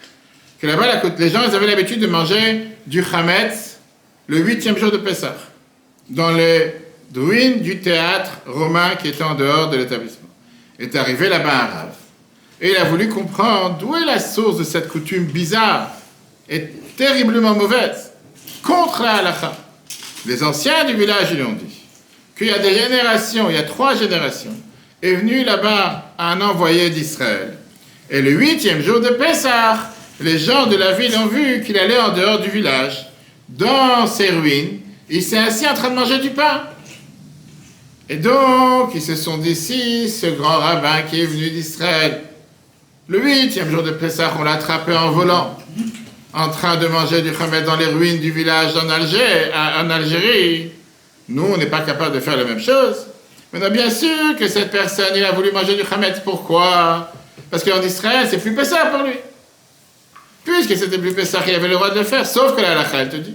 Que là-bas, les gens ils avaient l'habitude de manger du Hametz le 8e jour de Pessah, dans les ruines du théâtre romain qui était en dehors de l'établissement. Est arrivé là-bas un Rav. Et il a voulu comprendre d'où est la source de cette coutume bizarre et terriblement mauvaise, contre la halakha. Les anciens du village lui ont dit qu'il y a des générations, il y a 3 générations, est venu là-bas un envoyé d'Israël. Et le 8e jour de Pessah, les gens de la ville ont vu qu'il allait en dehors du village, dans ses ruines, il s'est assis en train de manger du pain. Et donc, ils se sont dit, si ce grand rabbin qui est venu d'Israël, le 8e jour de Pessah, on l'a attrapé en volant, en train de manger du Hametz dans les ruines du village en Algérie, nous, on n'est pas capable de faire la même chose. Maintenant, bien sûr que cette personne, il a voulu manger du Hametz. Pourquoi? Parce qu'en Israël, c'est plus Pessah pour lui. Puisque c'était plus Pessah, il avait le droit de le faire, sauf que la halakha, elle te dit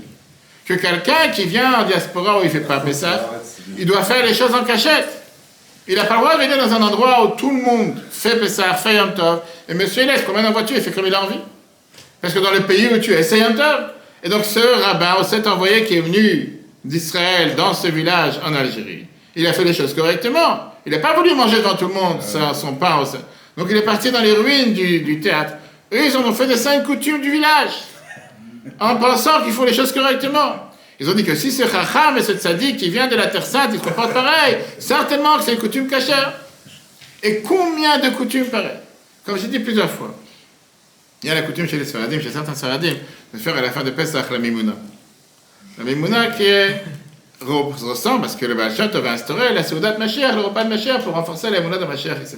que quelqu'un qui vient en diaspora où il ne fait pas Pessah, il doit faire les choses en cachette. Il n'a pas le droit de venir dans un endroit où tout le monde fait Pessah, fait Yom Tov, et monsieur il laisse promène en voiture, il fait comme il a envie. Parce que dans le pays où tu es, c'est Yom Tov. Et donc ce rabbin, ou cet envoyé qui est venu d'Israël dans ce village en Algérie, il a fait les choses correctement. Il n'a pas voulu manger devant tout le monde son pain. Donc il est parti dans les ruines du théâtre. Eux, ils en ont fait des 5 coutumes du village, en pensant qu'il faut les choses correctement. Ils ont dit que si ce chacham et ce tzaddik qui vient de la Terre Sainte, ils se comportent pareil, certainement que c'est une coutume cachère. Et combien de coutumes pareilles? Comme j'ai dit plusieurs fois, il y a la coutume chez les Sfaradim, chez certains Sfaradim, de faire à la fin de Pessah la Mimouna. La Mimouna qui ressemble, parce que le Baal Shem Tov a instauré la Seudat Mashiach, le repas de Mashiach, pour renforcer la Mimouna de Mashiach, etc.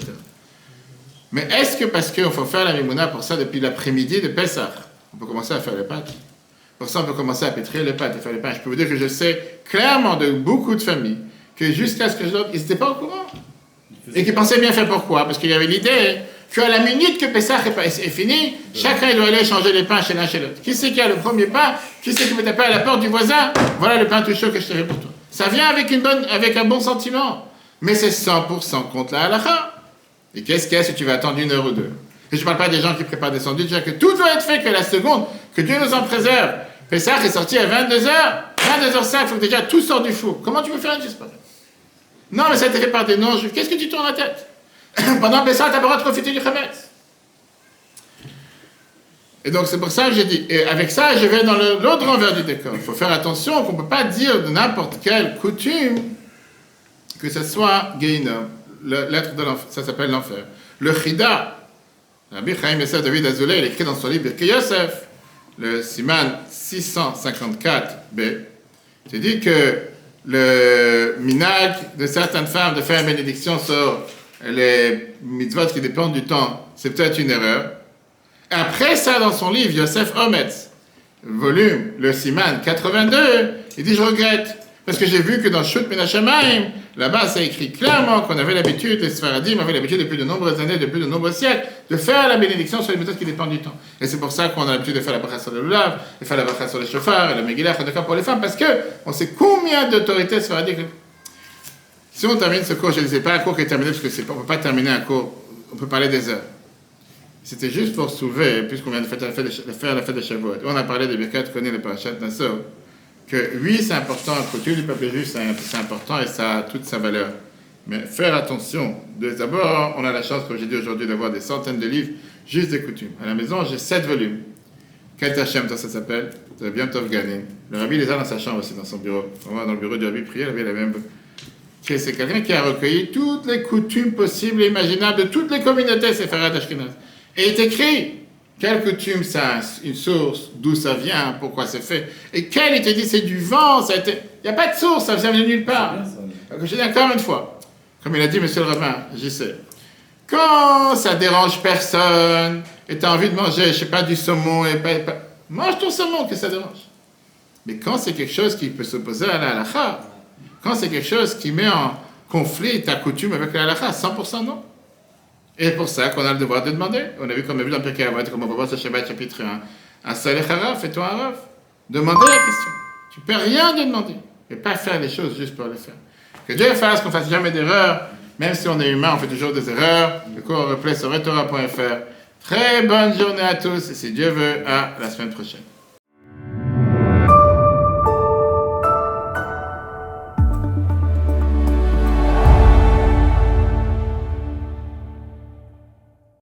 Mais est-ce que parce qu'il faut faire la Mimouna pour ça depuis l'après-midi de Pessah, on peut commencer à faire les pâtes? Pour ça, on peut commencer à pétrir les pâtes et faire les pains. Je peux vous dire que je sais clairement de beaucoup de familles que jusqu'à ce que je donne, ils n'étaient pas au courant. Et qu'ils pensaient bien faire. Pourquoi? Parce qu'il y avait l'idée qu'à la minute que Pessah est fini, chacun doit aller changer les pains chez l'un chez l'autre. Qui c'est qui a le premier pain? Qui c'est qui met ta pain à la porte du voisin? Voilà le pain tout chaud que je t'ai fait pour toi. Ça vient avec un bon sentiment. Mais c'est 100% contre la halakha. Et qu'est-ce qu'il y a si tu vas attendre 1 heure ou 2? Et je ne parle pas des gens qui préparent des sandwichs, que tout doit être fait que la seconde, que Dieu nous en préserve. Pessah est sorti à 22h, 22h05, il faut que déjà tout sorte du four. Comment tu peux faire une chose pareille? Non, mais ça a été fait par des non-juifs. Qu'est-ce que tu tournes la tête? Pendant Pessah, tu n'as pas le droit de profiter du Hametz. Et donc c'est pour ça que j'ai dit, et avec ça, je vais dans l'autre envers du décor. Il faut faire attention qu'on ne peut pas dire de n'importe quelle coutume que ce soit Gehinnom, l'être de l'enfer, ça s'appelle l'enfer. Le Chida, Rabbi Chaim Yosef David Azoulay, il écrit dans son livre Birkei Yosef, le Siman 654b, il dit que le minag de certaines femmes de faire une bénédiction sur les mitzvot qui dépendent du temps, c'est peut-être une erreur. Après ça, dans son livre Yosef Ometz, volume, le Siman 82, il dit je regrette. Parce que j'ai vu que dans Shut Min HaShamayim, là-bas, ça écrit clairement qu'on avait l'habitude, les Sfaradim avaient l'habitude depuis de nombreuses années, depuis de nombreux siècles, de faire la bénédiction sur les méthodes qui dépendent du temps. Et c'est pour ça qu'on a l'habitude de faire la bracha sur le lulav, de faire la bracha sur les chauffards, et la megillah, pour les femmes, parce que on sait combien d'autorités Sfaradim. Si on termine ce cours, je ne disais pas un cours qui est terminé, parce qu'on ne peut pas terminer un cours, on peut parler des heures. C'était juste pour soulever, puisqu'on vient de faire la fête de Shavuot. On a parlé de Birkat Kohanim, le parachat Nassau, que oui, c'est important, la coutume du peuple juif, c'est important et ça a toute sa valeur. Mais faire attention. D'abord, on a la chance, comme j'ai dit aujourd'hui, d'avoir des centaines de livres, juste des coutumes. À la maison, j'ai 7 volumes. Ket Hashem, ça s'appelle. C'est bien Tov Ganin. Le rabbi les a dans sa chambre aussi, dans son bureau. On va dans le bureau du rabbi prier, le rabbi a la même. C'est quelqu'un qui a recueilli toutes les coutumes possibles et imaginables de toutes les communautés séfarades Ashkenaz. Et il est écrit quelle coutume ça a une source, d'où ça vient, pourquoi c'est fait. Et quel, il te dit, c'est du vent, ça a été... Il n'y a pas de source, ça vient de nulle part. Donc je dis encore une fois, comme il a dit monsieur le rabbin, j'y sais. Quand ça dérange personne, et tu as envie de manger, je sais pas, du saumon, et pas... mange ton saumon, que ça dérange. Mais quand c'est quelque chose qui peut s'opposer à la halakha, quand c'est quelque chose qui met en conflit ta coutume avec la halakha, 100% non. Et c'est pour ça qu'on a le devoir de demander. On a vu, comme on a vu dans Pirkei Avot, comme on va voir ce Shabbat chapitre 1, un saleh haraf, fais-toi un raf. Demandez la question. Tu ne peux rien de demander. Et pas faire les choses juste pour les faire. Que Dieu fasse qu'on ne fasse jamais d'erreur. Même si on est humain, on fait toujours des erreurs. Le cours en replay sur retora.fr. Très bonne journée à tous. Et si Dieu veut, à la semaine prochaine.